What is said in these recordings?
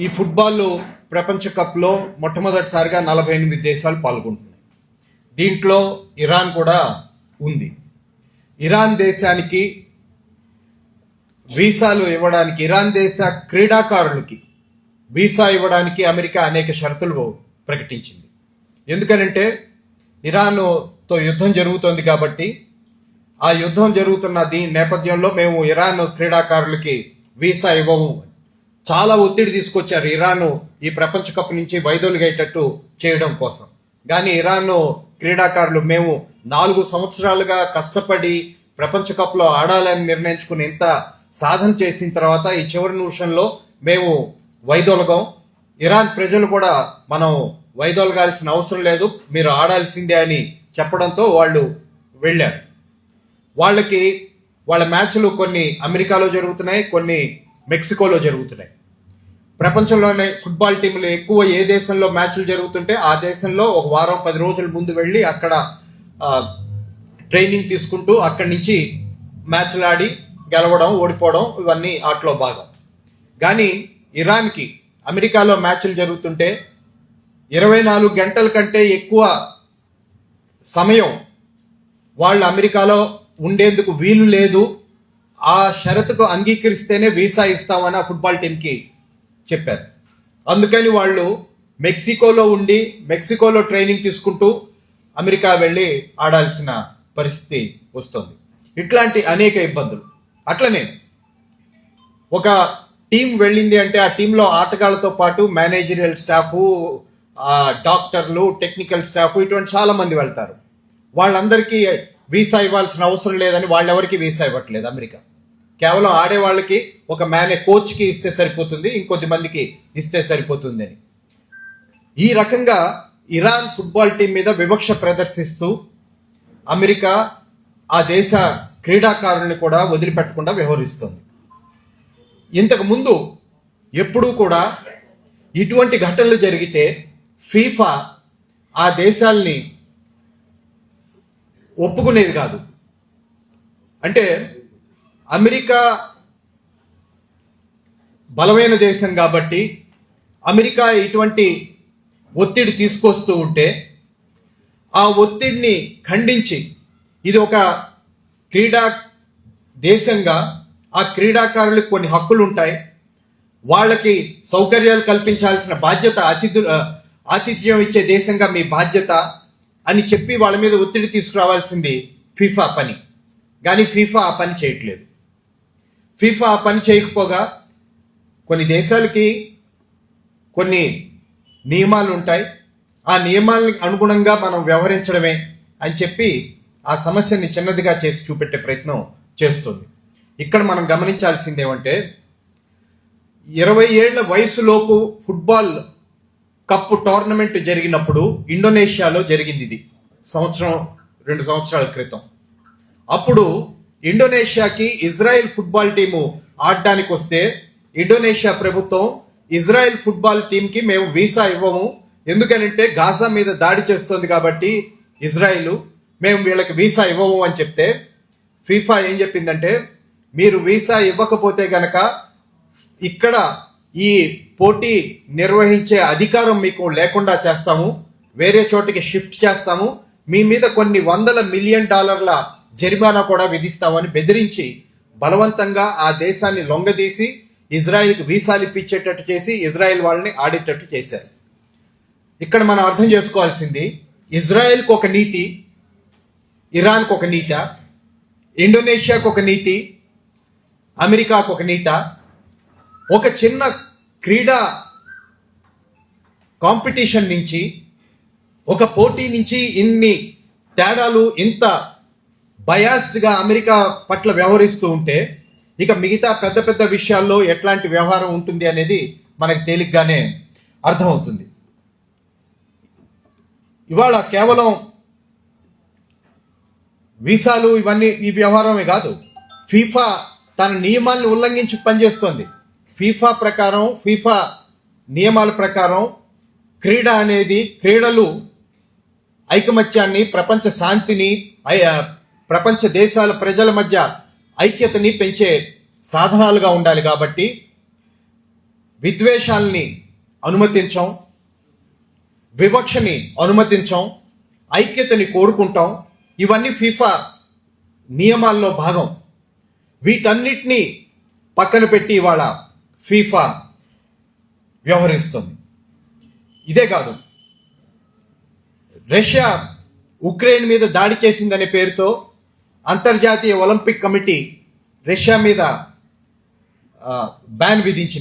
ఈ ఫుట్బాల్ ప్రపంచ కప్లో మొట్టమొదటిసారిగా 48 దేశాలు పాల్గొంటున్నాయి. దీంట్లో ఇరాన్ కూడా ఉంది. ఇరాన్ దేశానికి వీసాలు ఇవ్వడానికి, ఇరాన్ దేశ క్రీడాకారులకి వీసా ఇవ్వడానికి అమెరికా అనేక షరతులు ప్రకటించింది. ఎందుకనంటే ఇరాన్తో యుద్ధం జరుగుతోంది కాబట్టి ఆ యుద్ధం జరుగుతున్న దీని నేపథ్యంలో మేము ఇరాన్ క్రీడాకారులకి వీసా ఇవ్వము, చాలా ఒత్తిడి తీసుకొచ్చారు ఇరాన్ ఈ ప్రపంచ కప్ నుంచి వైదొలిగేటట్టు చేయడం కోసం. కానీ ఇరాన్ క్రీడాకారులు మేము 4 సంవత్సరాలుగా కష్టపడి ప్రపంచ కప్లో ఆడాలని నిర్ణయించుకుని ఎంత సాధన చేసిన తర్వాత ఈ చివరి నిమిషంలో మేము వైదొలగం, ఇరాన్ ప్రజలు కూడా మనం వైదొలగాల్సిన అవసరం లేదు, మీరు ఆడాల్సిందే అని చెప్పడంతో వాళ్ళు వెళ్ళారు. వాళ్ళ మ్యాచ్లు కొన్ని అమెరికాలో జరుగుతున్నాయి, కొన్ని మెక్సికోలో జరుగుతున్నాయి. ప్రపంచంలోనే ఫుట్బాల్ టీంలు ఎక్కువ ఏ దేశంలో మ్యాచ్లు జరుగుతుంటే ఆ దేశంలో ఒక వారం 10 రోజుల ముందు వెళ్ళి అక్కడ ట్రైనింగ్ తీసుకుంటూ అక్కడి నుంచి మ్యాచ్లు ఆడి గెలవడం, ఓడిపోవడం ఇవన్నీ ఆటలో భాగం. కానీ ఇరాన్కి అమెరికాలో మ్యాచ్లు జరుగుతుంటే 24 గంటల కంటే ఎక్కువ సమయం వాళ్ళు అమెరికాలో ఉండేందుకు వీలు లేదు, ఆ షరతుకు అంగీకరిస్తేనే వీసా ఇస్తామని ఆ ఫుట్బాల్ టీంకి చెప్పారు. అందుకని వాళ్ళు మెక్సికోలో ఉండి మెక్సికోలో ట్రైనింగ్ తీసుకుంటూ అమెరికా వెళ్ళి ఆడాల్సిన పరిస్థితి వస్తుంది. ఇట్లాంటి అనేక ఇబ్బందులు. అట్లనే ఒక టీం వెళ్ళింది అంటే ఆ టీంలో ఆటగాళ్లతో పాటు మేనేజరియల్ స్టాఫ్, డాక్టర్లు, టెక్నికల్ స్టాఫ్ ఇటువంటి చాలా మంది వెళ్తారు. వాళ్ళందరికీ వీసా ఇవ్వాల్సిన అవసరం లేదని వాళ్ళెవరికి వీసా ఇవ్వట్లేదు అమెరికా. కేవలం ఆడే వాళ్ళకి ఒక కోచ్కి ఇస్తే సరిపోతుంది, ఇంకొద్ది మందికి ఇస్తే సరిపోతుంది అని. ఈ రకంగా ఇరాన్ ఫుట్బాల్ టీం మీద వివక్ష ప్రదర్శిస్తూ అమెరికా ఆ దేశ క్రీడాకారుల్ని కూడా వదిలిపెట్టకుండా వ్యవహరిస్తుంది. ఇంతకు ముందు ఎప్పుడూ కూడా ఇటువంటి ఘటనలు జరిగితే ఫీఫా ఆ దేశాల్ని ఒప్పుకునేది కాదు. అంటే అమెరికా బలమైన దేశం కాబట్టి అమెరికా ఇటువంటి ఒత్తిడి తీసుకొస్తూ ఉంటే ఆ ఒత్తిడిని ఖండించి ఇది ఒక క్రీడా దేశంగా ఆ క్రీడాకారులకు కొన్ని హక్కులు ఉంటాయి, వాళ్ళకి సౌకర్యాలు కల్పించాల్సిన బాధ్యత, ఆతిథ్యం ఇచ్చే దేశంగా మీ బాధ్యత అని చెప్పి వాళ్ళ మీద ఒత్తిడి తీసుకురావాల్సింది ఫీఫా పని. కానీ ఫీఫా ఆ పని చేయట్లేదు. ఫీఫా ఆ పని చేయకపోగా కొన్ని దేశాలకి కొన్ని నియమాలు ఉంటాయి, ఆ నియమాలకు అనుగుణంగా మనం వ్యవహరించడమే అని చెప్పి ఆ సమస్యని చిన్నదిగా చేసి చూపెట్టే ప్రయత్నం చేస్తుంది. ఇక్కడ మనం గమనించాల్సింది ఏమంటే 20 ఏళ్ల వయసులోపు ఫుట్బాల్ కప్ టోర్నమెంట్ జరిగినప్పుడు ఇండోనేషియాలో జరిగింది. ఇది 2 సంవత్సరాల క్రితం. అప్పుడు ఇండోనేషియాకి ఇజ్రాయెల్ ఫుట్బాల్ టీము ఆడడానికి వస్తే ఇండోనేషియా ప్రభుత్వం ఇజ్రాయెల్ ఫుట్బాల్ టీంకి మేము వీసా ఇవ్వము, ఎందుకనంటే గాజా మీద దాడి చేస్తోంది కాబట్టి ఇజ్రాయెల్, మేము వీళ్ళకి వీసా ఇవ్వము అని చెప్తే ఫీఫా ఏం చెప్పిందంటే మీరు వీసా ఇవ్వకపోతే గనక ఇక్కడ ఈ పోటీ నిర్వహించే అధికారం మీకు లేకుండా చేస్తాము, వేరే చోటికి షిఫ్ట్ చేస్తాము, మీ మీద కొన్ని $100 మిలియన్ జరిమానా కూడా విధిస్తామని బెదిరించి బలవంతంగా ఆ దేశాన్ని లొంగదీసి ఇజ్రాయెల్కి వీసాలు ఇప్పించేటట్టు చేసి ఇజ్రాయెల్ వాళ్ళని ఆడేటట్టు చేశారు. ఇక్కడ మనం అర్థం చేసుకోవాల్సింది ఇజ్రాయెల్కి ఒక నీతి, ఇరాన్కి ఒక నీత, ఇండోనేషియాకు ఒక నీతి, అమెరికాకు ఒక నీత. ఒక చిన్న క్రీడా కాంపిటీషన్ నుంచి, ఒక పోటీ నుంచి ఇన్ని తేడాలు, ఇంత బయాస్డ్గా అమెరికా పట్ల వ్యవహరిస్తూ ఉంటే ఇక మిగతా పెద్ద పెద్ద విషయాల్లో ఎట్లాంటి వ్యవహారం ఉంటుంది అనేది మనకు తేలిగ్గానే అర్థమవుతుంది. ఇవాళ కేవలం వీసాలు ఇవన్నీ ఈ వ్యవహారమే కాదు, ఫీఫా తన నియమాలను ఉల్లంఘించి పనిచేస్తోంది. ఫీఫా నియమాల ప్రకారం క్రీడ అనేది, క్రీడలు ఐకమత్యాన్ని, ప్రపంచ శాంతిని, ప్రపంచ దేశాల ప్రజల మధ్య ఐక్యతని పెంచే సాధనాలుగా ఉండాలి. కాబట్టి విద్వేషాల్ని అనుమతించాం, వివక్షని అనుమతించాం, ఐక్యతని కోరుకుంటాం. ఇవన్నీ ఫీఫా నియమాల్లో భాగం. వీటన్నిటినీ పక్కన పెట్టి ఇవాళ ఫీఫా వ్యవహరిస్తుంది. ఇదే కాదు, రష్యా ఉక్రెయిన్ మీద దాడి చేసిందనే పేరుతో అంతర్జాతీయ ఒలింపిక్ కమిటీ రష్యా మీద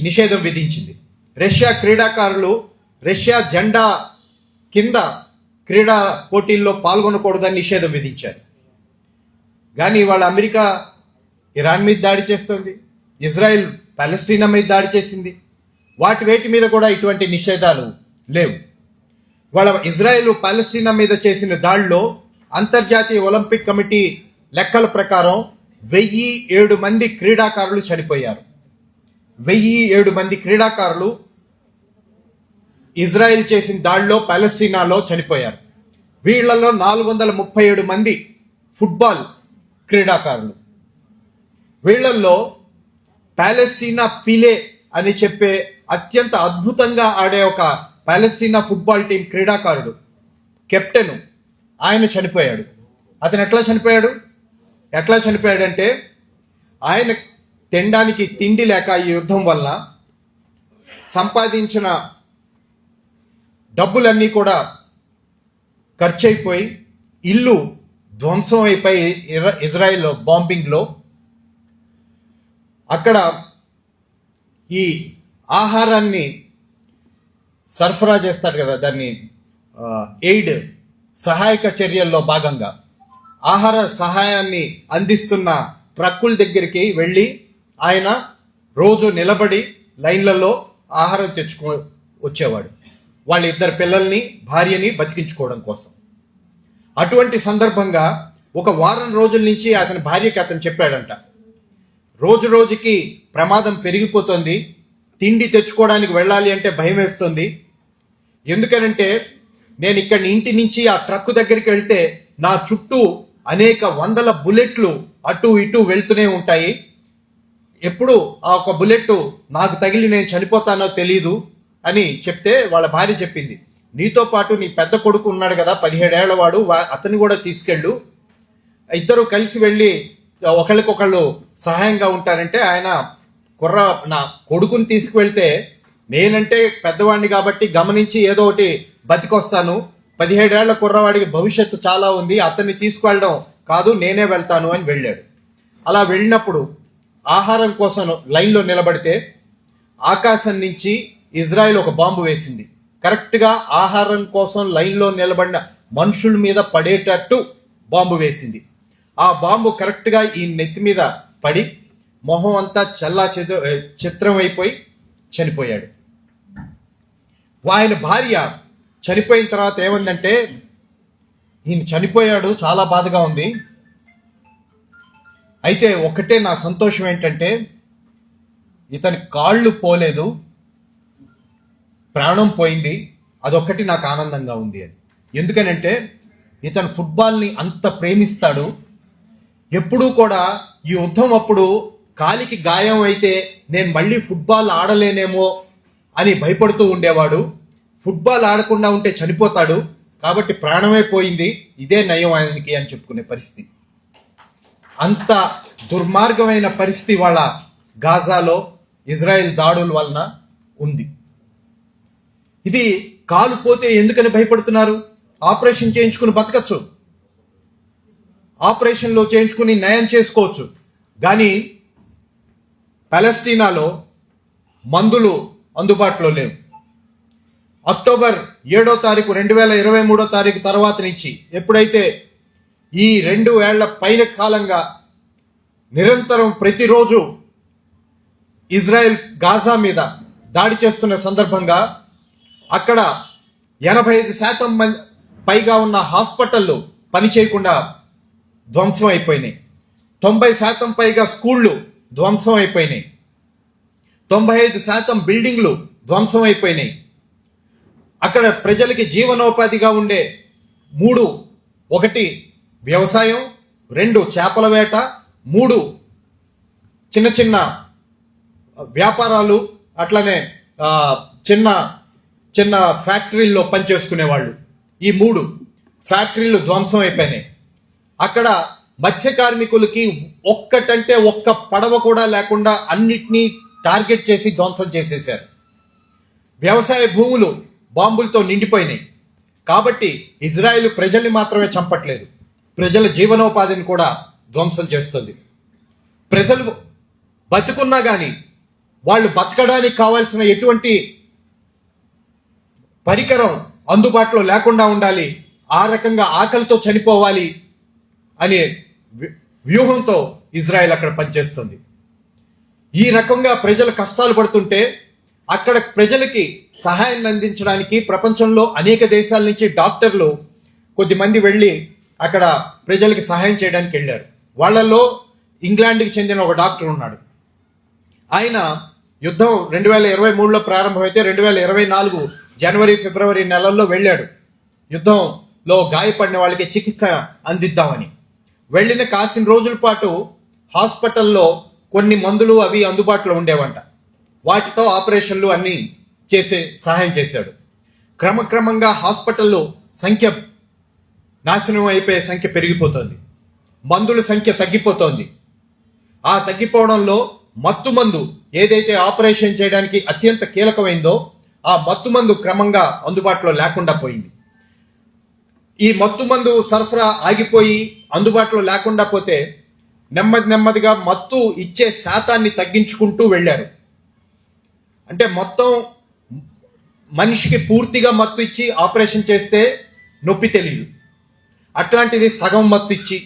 నిషేధం విధించింది. రష్యా క్రీడాకారులు రష్యా జెండా కింద క్రీడా పోటీల్లో పాల్గొనకూడదని నిషేధం విధించారు. కానీ వాళ్ళ అమెరికా ఇరాన్ మీద దాడి చేస్తుంది, ఇజ్రాయెల్ పాలస్తీనా మీద దాడి చేసింది. వేటి మీద కూడా ఇటువంటి నిషేధాలు లేవు. వాళ్ళ ఇజ్రాయెల్ పాలస్తీనా మీద చేసిన దాడిలో అంతర్జాతీయ ఒలింపిక్ కమిటీ లెక్కల ప్రకారం 1007 మంది క్రీడాకారులు చనిపోయారు. 1007 మంది క్రీడాకారులు ఇజ్రాయెల్ చేసిన దాడిలో పాలస్తీనాలో చనిపోయారు. వీళ్లలో 437 మంది ఫుట్బాల్ క్రీడాకారులు. వీళ్లలో పాలస్తీనా పిలే అని చెప్పే అత్యంత అద్భుతంగా ఆడే ఒక పాలస్తీనా ఫుట్బాల్ టీం క్రీడాకారుడు, కెప్టెన్, ఆయన చనిపోయాడు. అతను ఎట్లా చనిపోయాడంటే ఆయన తినడానికి తిండి లేక ఈ యుద్ధం వల్ల సంపాదించిన డబ్బులన్నీ కూడా ఖర్చు అయిపోయి ఇల్లు ధ్వంసం అయిపోయి ఇజ్రాయెల్ బాంబింగ్లో అక్కడ ఈ ఆహారాన్ని సరఫరా చేస్తారు కదా, దాన్ని ఎయిడ్ సహాయక చర్యల్లో భాగంగా ఆహార సహాయాన్ని అందిస్తున్న ట్రక్కుల దగ్గరికి వెళ్ళి ఆయన రోజు నిలబడి లైన్లలో ఆహారం వచ్చేవాడు, వాళ్ళ 2 పిల్లల్ని భార్యని బతికించుకోవడం కోసం. అటువంటి సందర్భంగా ఒక వారం రోజుల నుంచి అతని భార్యకి అతను చెప్పాడంట, రోజు రోజుకి ప్రమాదం పెరిగిపోతుంది, తిండి తెచ్చుకోవడానికి వెళ్ళాలి అంటే భయం వేస్తుంది. ఎందుకనంటే నేను ఇక్కడ ఇంటి నుంచి ఆ ట్రక్ దగ్గరికి వెళ్తే నా చుట్టూ అనేక వందల బుల్లెట్లు అటు ఇటు వెళ్తూనే ఉంటాయి, ఎప్పుడు ఆ ఒక బుల్లెట్ నాకు తగిలి నేను చనిపోతానో తెలీదు అని చెప్తే వాళ్ళ భార్య చెప్పింది, నీతో పాటు నీ పెద్ద కొడుకు ఉన్నాడు కదా 17 ఏళ్ల వాడు, అతన్ని కూడా తీసుకెళ్ళు, ఇద్దరు కలిసి వెళ్ళి ఒకళ్ళకొకళ్ళు సహాయంగా ఉంటారంటే ఆయన నా కొడుకుని తీసుకువెళ్తే నేనంటే పెద్దవాడిని కాబట్టి గమనించి ఏదో ఒకటి బతికొస్తాను, 17 ఏళ్ల కుర్రవాడికి భవిష్యత్తు చాలా ఉంది, అతన్ని తీసుకువెళ్ళడం కాదు నేనే వెళ్తాను అని వెళ్ళాడు. అలా వెళ్ళినప్పుడు ఆహారం కోసం లైన్లో నిలబడితే ఆకాశం నుంచి ఇజ్రాయెల్ ఒక బాంబు వేసింది. కరెక్ట్గా ఆహారం కోసం లైన్లో నిలబడిన మనుషుల మీద పడేటట్టు బాంబు వేసింది. ఆ బాంబు కరెక్ట్గా ఈ నెత్తి మీద పడి మొహం అంతా చిత్రం అయిపోయి చనిపోయాడు. ఆయన భార్య చనిపోయిన తర్వాత ఏమందంటే, ఈయన చనిపోయాడు, చాలా బాధగా ఉంది, అయితే ఒకటే నా సంతోషం ఏంటంటే ఇతని కాళ్ళు పోలేదు, ప్రాణం పోయింది, అదొక్కటి నాకు ఆనందంగా ఉంది అని. ఎందుకనంటే ఇతను ఫుట్బాల్ని అంత ప్రేమిస్తాడు. ఎప్పుడూ కూడా ఈ యుద్ధం అప్పుడు కాలికి గాయం అయితే నేను మళ్ళీ ఫుట్బాల్ ఆడలేనేమో అని భయపడుతూ ఉండేవాడు. ఫుట్బాల్ ఆడకుండా ఉంటే చనిపోతాడు, కాబట్టి ప్రాణమే పోయింది, ఇదే నయం ఆయనకి అని చెప్పుకునే పరిస్థితి. అంత దుర్మార్గమైన పరిస్థితి వాళ్ళ గాజాలో ఇజ్రాయెల్ దాడుల వలన ఉంది. ఇది కాలు పోతే ఎందుకని భయపడుతున్నారు? ఆపరేషన్ చేయించుకుని బతకచ్చు, ఆపరేషన్లో చేయించుకుని నయం చేసుకోవచ్చు. కానీ పాలస్తీనాలో మందులు అందుబాటులో లేవు. అక్టోబర్ 7వ తారీఖు 2023 తర్వాత నుంచి ఎప్పుడైతే ఈ 2 ఏళ్ల పైన కాలంగా నిరంతరం ప్రతిరోజు ఇజ్రాయెల్ గాజా మీద దాడి చేస్తున్న సందర్భంగా అక్కడ 85% పైగా ఉన్న హాస్పిటళ్ళు పనిచేయకుండా ధ్వంసం అయిపోయినాయి. 90% పైగా స్కూళ్ళు ధ్వంసం అయిపోయినాయి. 95% బిల్డింగ్లు ధ్వంసం అయిపోయినాయి. అక్కడ ప్రజలకి జీవనోపాధిగా ఉండే 3, 1 వ్యవసాయం, 2 చేపల వేట, 3 చిన్న చిన్న వ్యాపారాలు, అట్లనే చిన్న చిన్న ఫ్యాక్టరీల్లో పనిచేసుకునేవాళ్ళు. ఈ 3 ఫ్యాక్టరీలు ధ్వంసం అయిపోయినాయి. అక్కడ మత్స్య కార్మికులకి ఒక్కటంటే ఒక్క పడవ కూడా లేకుండా అన్నిటినీ టార్గెట్ చేసి ధ్వంసం చేసేశారు. వ్యవసాయ భూములు బాంబులతో నిండిపోయినాయి. కాబట్టి ఇజ్రాయెల్ ప్రజల్ని మాత్రమే చంపట్లేదు, ప్రజల జీవనోపాధిని కూడా ధ్వంసం చేస్తుంది. ప్రజలు బతుకున్నా కానీ వాళ్ళు బతకడానికి కావాల్సిన ఎటువంటి పరికరం అందుబాటులో లేకుండా ఉండాలి, ఆ రకంగా ఆకలితో చనిపోవాలి అనే వ్యూహంతో ఇజ్రాయెల్ అక్కడ పనిచేస్తుంది. ఈ రకంగా ప్రజలు కష్టాలు పడుతుంటే అక్కడ ప్రజలకి సహాయాన్ని అందించడానికి ప్రపంచంలో అనేక దేశాల నుంచి డాక్టర్లు కొద్దిమంది వెళ్ళి అక్కడ ప్రజలకి సహాయం చేయడానికి వెళ్ళారు. వాళ్ళల్లో ఇంగ్లాండ్కి చెందిన ఒక డాక్టర్ ఉన్నాడు. ఆయన యుద్ధం 2023లో ప్రారంభమైతే 2024 జనవరి ఫిబ్రవరి నెలల్లో వెళ్ళాడు. యుద్ధంలో గాయపడిన వాళ్ళకి చికిత్స అందిద్దామని వెళ్ళిన కాసిన రోజుల పాటు హాస్పిటల్లో కొన్ని మందులు అవి అందుబాటులో ఉండేవంట. వాటితో ఆపరేషన్లు అన్నీ చేసే సహాయం చేశాడు. క్రమక్రమంగా హాస్పిటల్లో సంఖ్య నాశనం అయిపోయే సంఖ్య పెరిగిపోతుంది, మందుల సంఖ్య తగ్గిపోతోంది. ఆ తగ్గిపోవడంలో మత్తుమందు ఏదైతే ఆపరేషన్ చేయడానికి అత్యంత కీలకమైందో ఆ మత్తుమందు క్రమంగా అందుబాటులో లేకుండా పోయింది. ఈ మత్తుమందు సరఫరా ఆగిపోయి అందుబాటులో లేకుండా పోతే నెమ్మదిగా మత్తు ఇచ్చే శాతాన్ని తగ్గించుకుంటూ వెళ్ళారు. అంటే మొత్తం మనిషికి పూర్తిగా మత్తు ఇచ్చి ఆపరేషన్ చేస్తే నొప్పి తెలియదు, అట్లాంటిది సగం మత్తు ఇచ్చి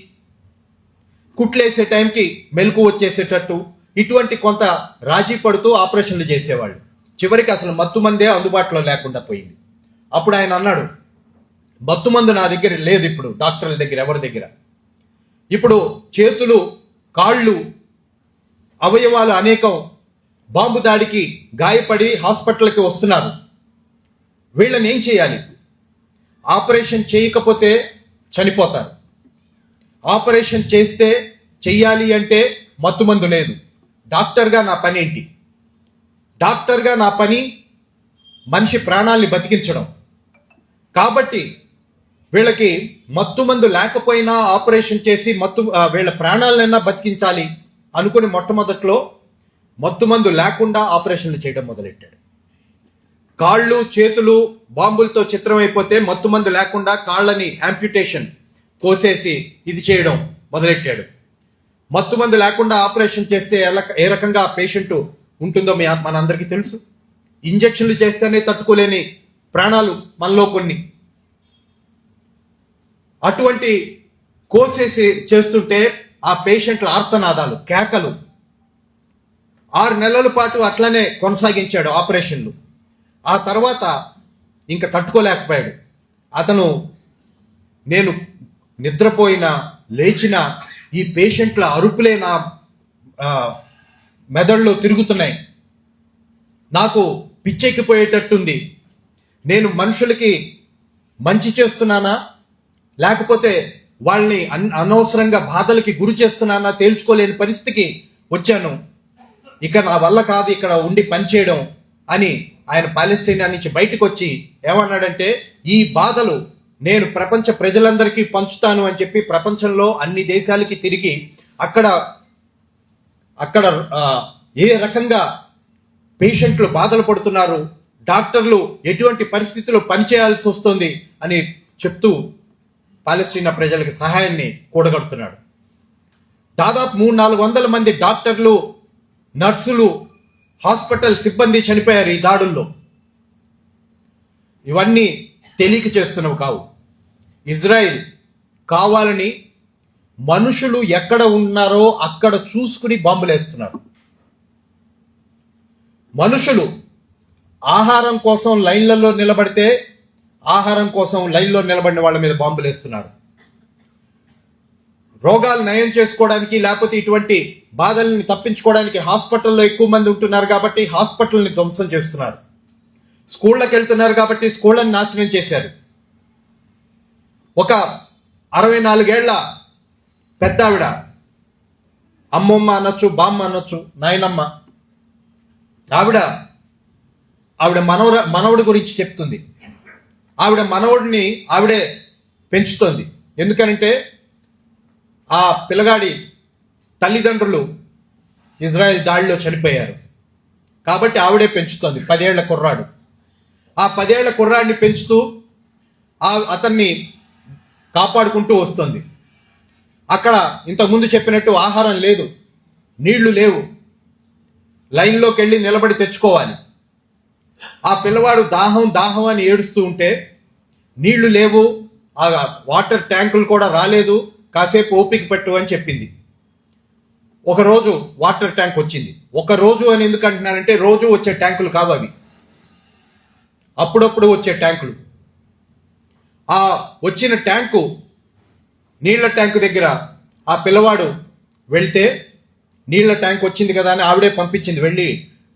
కుట్లేసే టైంకి మెలకు వచ్చేసేటట్టు ఇటువంటి కొంత రాజీ పడుతూ ఆపరేషన్లు చేసేవాళ్ళు. చివరికి అసలు మత్తుమందే అందుబాటులో లేకుండా పోయింది. అప్పుడు ఆయన అన్నాడు, మత్తుమందు నా దగ్గర లేదు ఇప్పుడు, డాక్టర్ల దగ్గర ఎవరి దగ్గర. ఇప్పుడు చేతులు కాళ్ళు అవయవాలు అనేకం బాంబు దాడికి గాయపడి హాస్పిటల్కి వస్తున్నారు. వీళ్ళని ఏం చేయాలి? ఆపరేషన్ చేయకపోతే చనిపోతారు, ఆపరేషన్ చేస్తే చెయ్యాలి అంటే మత్తుమందు లేదు. డాక్టర్గా నా పని ఏంటి? డాక్టర్గా నా పని మనిషి ప్రాణాల్ని బతికించడం. కాబట్టి వీళ్ళకి మత్తుమందు లేకపోయినా ఆపరేషన్ చేసి వీళ్ళ ప్రాణాలైనా బతికించాలి అనుకుని మొట్టమొదట్లో మత్తుమందు లేకుండా ఆపరేషన్లు చేయడం మొదలెట్టాడు. కాళ్ళు చేతులు బాంబులతో చిత్రమైపోతే మత్తుమందు లేకుండా కాళ్ళని యాంప్యుటేషన్ కోసేసి ఇది చేయడం మొదలెట్టాడు. మత్తుమందు లేకుండా ఆపరేషన్ చేస్తే ఏ రకంగా పేషెంట్ ఉంటుందో మనందరికీ తెలుసు. ఇంజక్షన్లు చేస్తేనే తట్టుకోలేని ప్రాణాలు మనలో కొన్ని. అటువంటి కోసేసి చేస్తుంటే ఆ పేషెంట్ల ఆర్తనాదాలు, కేకలు. 6 నెలల పాటు అట్లనే కొనసాగించాడు ఆపరేషన్లు. ఆ తర్వాత ఇంకా తట్టుకోలేకపోయాడు. అతను నేను నిద్రపోయినా లేచినా ఈ పేషెంట్ల అరుపులే నా మెదడులో తిరుగుతున్నాయి, నాకు పిచ్చెక్కిపోయేటట్టుంది. నేను మనుషులకి మంచి చేస్తున్నానా లేకపోతే వాళ్ళని అనవసరంగా బాధలకి గురి చేస్తున్నానా తేల్చుకోలేని పరిస్థితికి వచ్చాను. ఇక నా వల్ల కాదు ఇక్కడ ఉండి పనిచేయడం అని ఆయన పాలెస్తీనా నుంచి బయటకు వచ్చి ఏమన్నాడంటే, ఈ బాధలు నేను ప్రపంచ ప్రజలందరికీ పంచుతాను అని చెప్పి ప్రపంచంలో అన్ని దేశాలకి తిరిగి అక్కడ ఏ రకంగా పేషెంట్లు బాధలు పడుతున్నారు, డాక్టర్లు ఎటువంటి పరిస్థితుల్లో పనిచేయాల్సి వస్తుంది అని చెప్తూ పాలెస్తీనా ప్రజలకు సహాయాన్ని కూడగడుతున్నాడు. దాదాపు 300-400 మంది డాక్టర్లు, నర్సులు, హాస్పిటల్ సిబ్బంది చనిపోయారు ఈ దాడుల్లో. ఇవన్నీ తెలియక చేస్తున్నవి కావు. ఇజ్రాయిల్ కావాలని మనుషులు ఎక్కడ ఉన్నారో అక్కడ చూసుకుని బాంబులేస్తున్నారు. మనుషులు ఆహారం కోసం లైన్లలో నిలబడితే ఆహారం కోసం లైన్లో నిలబడిన వాళ్ళ మీద బాంబులేస్తున్నారు. రోగాలు నయం చేసుకోవడానికి లేకపోతే ఇటువంటి బాధల్ని తప్పించుకోవడానికి హాస్పిటల్లో ఎక్కువ మంది ఉంటున్నారు కాబట్టి హాస్పిటల్ని ధ్వంసం చేస్తున్నారు. స్కూళ్ళకి వెళ్తున్నారు కాబట్టి స్కూళ్ళని నాశనం చేశారు. ఒక 64 ఏళ్ల పెద్ద ఆవిడ, అమ్మమ్మ అనొచ్చు, బామ్మ అనొచ్చు, నాయనమ్మ, ఆవిడ ఆవిడ మనవడి గురించి చెప్తుంది. ఆవిడ మనవడిని ఆవిడే పెంచుతోంది. ఎందుకనంటే ఆ పిల్లగాడి తల్లిదండ్రులు ఇజ్రాయెల్ దాడిలో చనిపోయారు కాబట్టి ఆవిడే పెంచుతోంది. 10 ఏళ్ల కుర్రాడు. ఆ 10 ఏళ్ల కుర్రాడిని పెంచుతూ అతన్ని కాపాడుకుంటూ వస్తుంది. అక్కడ ఇంతకుముందు చెప్పినట్టు ఆహారం లేదు, నీళ్లు లేవు, లైన్లోకి వెళ్ళి నిలబడి తెచ్చుకోవాలి. ఆ పిల్లవాడు దాహం అని ఏడుస్తూ ఉంటే నీళ్లు లేవు, ఆ వాటర్ ట్యాంకులు కూడా రాలేదు, కాసేపు ఓపిక పెట్టు అని చెప్పింది. ఒకరోజు వాటర్ ట్యాంక్ వచ్చింది. ఒక రోజు అని ఎందుకు అంటున్నానంటే రోజు వచ్చే ట్యాంకులు కావు అవి, అప్పుడప్పుడు వచ్చే ట్యాంకులు. ఆ వచ్చిన ట్యాంకు, నీళ్ల ట్యాంకు దగ్గర ఆ పిల్లవాడు వెళ్తే నీళ్ల ట్యాంక్ వచ్చింది కదా అని ఆవిడే పంపించింది, వెళ్ళి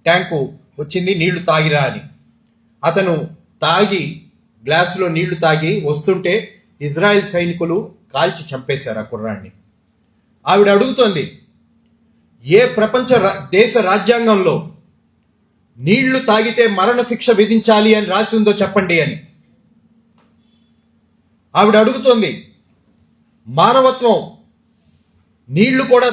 ట్యాంకు వచ్చింది నీళ్లు తాగిరా అని. అతను తాగి గ్లాసులో నీళ్లు తాగి వస్తుంటే ఇజ్రాయెల్ సైనికులు కాల్చి చంపేశారు ఆ కుర్రాన్ని. ఆవిడ అడుగుతోంది, ఏ ప్రపంచ దేశ రాజ్యాంగంలో నీళ్లు తాగితే మరణశిక్ష విధించాలి అని రాసి ఉందో చెప్పండి అని ఆవిడ అడుగుతోంది. మానవత్వం నీళ్లు కూడా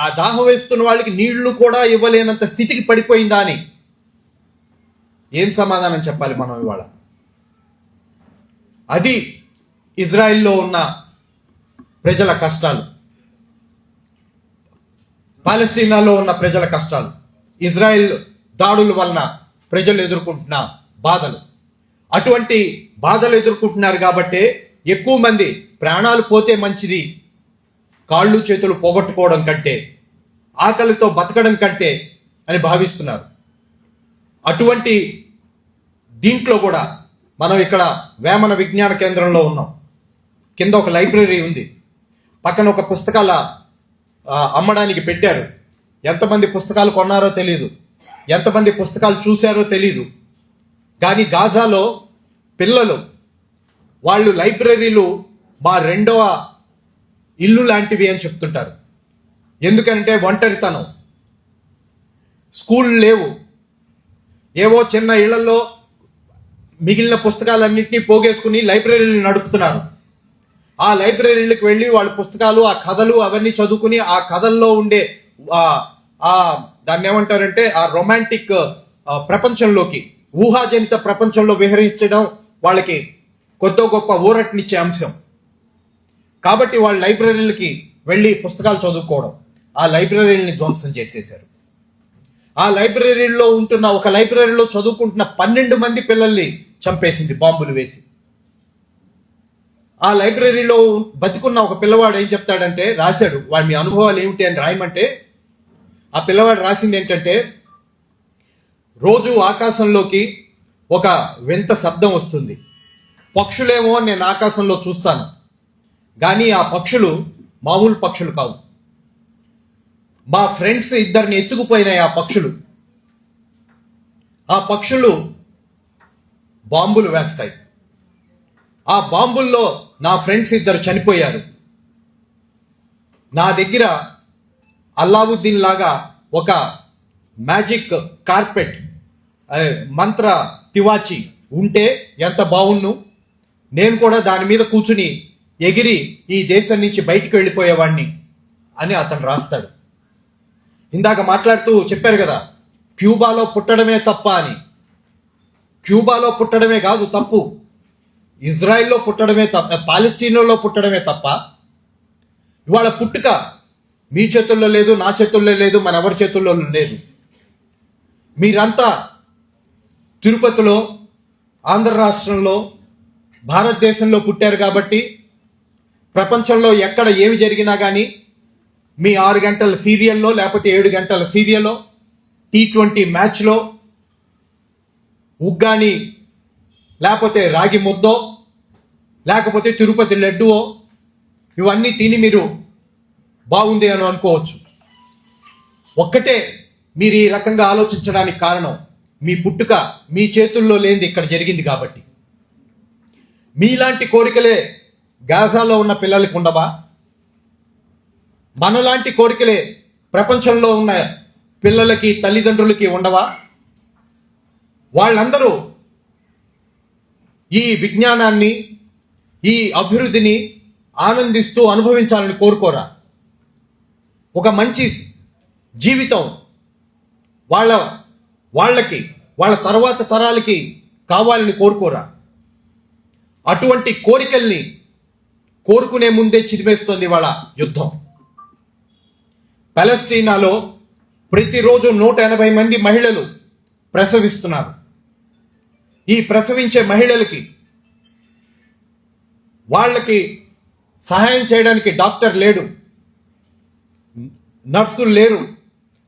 ఆ దాహం వేస్తున్న వాళ్ళకి నీళ్లు కూడా ఇవ్వలేనంత స్థితికి పడిపోయిందా అని ఏం సమాధానం చెప్పాలి మనం ఇవాళ? అది ఇజ్రాయెల్లో ఉన్న ప్రజల కష్టాలు, పాలస్తీనాలో ఉన్న ప్రజల కష్టాలు, ఇజ్రాయెల్ దాడుల వలన ప్రజలు ఎదుర్కొంటున్న బాధలు. అటువంటి బాధలు ఎదుర్కొంటున్నారు కాబట్టే ఎక్కువ మంది ప్రాణాలు పోతే మంచిది, కాళ్ళు చేతులు పోగొట్టుకోవడం కంటే, ఆకలితో బతకడం కంటే అని భావిస్తున్నారు. అటువంటి దీంట్లో కూడా మనం ఇక్కడ వేమన విజ్ఞాన కేంద్రంలో ఉన్నాం. కింద ఒక లైబ్రరీ ఉంది, పక్కన ఒక పుస్తకాల అమ్మడానికి పెట్టారు. ఎంతమంది పుస్తకాలు కొన్నారో తెలీదు, ఎంతమంది పుస్తకాలు చూశారో తెలీదు. కానీ గాజాలో పిల్లలు వాళ్ళు లైబ్రరీలు మా రెండవ ఇల్లు లాంటివి అని చెప్తుంటారు. ఎందుకంటే ఒంటరితనం, స్కూల్ లేవు, ఏవో చిన్న ఇళ్లలో మిగిలిన పుస్తకాలన్నింటినీ పోగేసుకుని లైబ్రరీలు నడుపుతున్నారు. ఆ లైబ్రరీలకు వెళ్ళి వాళ్ళ పుస్తకాలు, ఆ కథలు అవన్నీ చదువుకుని ఆ కథల్లో ఉండే దాన్ని ఏమంటారంటే ఆ రొమాంటిక్ ప్రపంచంలోకి, ఊహాజనిత ప్రపంచంలో విహరించడం వాళ్ళకి కొద్దో గొప్ప ఊరటనిచ్చే అంశం. కాబట్టి వాళ్ళు లైబ్రరీలకి వెళ్ళి పుస్తకాలు చదువుకోవడం, ఆ లైబ్రరీలని ధ్వంసం చేసేశారు. ఆ లైబ్రరీలో ఉంటున్న ఒక లైబ్రరీలో చదువుకుంటున్న 12 మంది పిల్లల్ని చంపేసింది బాంబులు వేసి. ఆ లైబ్రరీలో బతికున్న ఒక పిల్లవాడు ఏం చెప్తాడంటే, రాశాడు వాడి మీ అనుభవాలు ఏమిటి అని రాయమంటే, ఆ పిల్లవాడు రాసింది ఏంటంటే, రోజు ఆకాశంలోకి ఒక వింత శబ్దం వస్తుంది, పక్షులేమో నేను ఆకాశంలో చూస్తాను, కానీ ఆ పక్షులు మామూలు పక్షులు కావు. మా ఫ్రెండ్స్ ఇద్దరిని ఎత్తుకుపోయినాయి ఆ పక్షులు. ఆ పక్షులు బాంబులు వేస్తాయి. ఆ బాంబుల్లో నా ఫ్రెండ్స్ ఇద్దరు చనిపోయారు. నా దగ్గర అల్లావుద్దీన్ లాగా ఒక మ్యాజిక్ కార్పెట్, మంత్ర తివాచి ఉంటే ఎంత బాగున్ను, నేను కూడా దాని మీద కూర్చుని ఎగిరి ఈ దేశం నుంచి బయటికి వెళ్ళిపోయేవాడిని అని అతను రాస్తాడు. ఇందాక మాట్లాడుతూ చెప్పారు కదా, క్యూబాలో పుట్టడమే తప్ప అని. క్యూబాలో పుట్టడమే కాదు తప్పు, ఇజ్రాయెల్లో పుట్టడమే తప్ప, పాలస్తీనాలో పుట్టడమే తప్ప. ఇవాళ పుట్టుక మీ చేతుల్లో లేదు, నా చేతుల్లో లేదు, మన ఎవరి చేతుల్లో లేదు. మీరంతా తిరుపతిలో, ఆంధ్ర రాష్ట్రంలో, భారతదేశంలో పుట్టారు కాబట్టి ప్రపంచంలో ఎక్కడ ఏమి జరిగినా కానీ మీ 6 గంటల సీరియల్లో లేకపోతే 7 గంటల సీరియల్లో, T20 మ్యాచ్లో ఉగ్గాని లేకపోతే రాగి ముద్దో లేకపోతే తిరుపతి లడ్డువో ఇవన్నీ తిని మీరు బాగుంది అని అనుకోవచ్చు. ఒక్కటే మీరు ఈ రకంగా ఆలోచించడానికి కారణం, మీ పుట్టుక మీ చేతుల్లో లేనిది ఇక్కడ జరిగింది కాబట్టి. మీలాంటి కోరికలే గాజాలో ఉన్న పిల్లలకి ఉండవా? మనలాంటి కోరికలే ప్రపంచంలో ఉన్న పిల్లలకి, తల్లిదండ్రులకి ఉండవా? వాళ్ళందరూ ఈ విజ్ఞానాన్ని, ఈ అభివృద్ధిని ఆనందిస్తూ అనుభవించాలని కోరుకోరా? ఒక మంచి జీవితం వాళ్ళకి వాళ్ళ తర్వాత తరాలకి కావాలని కోరుకోరా? అటువంటి కోరికల్ని కోరుకునే ముందే చిదిమేస్తుంది వాళ్ళ యుద్ధం. పాలస్తీనాలో ప్రతిరోజు 180 మంది మహిళలు ప్రసవిస్తున్నారు. ఈ ప్రసవించే మహిళలకి వాళ్ళకి సహాయం చేయడానికి డాక్టర్ లేడు, నర్సులు లేరు,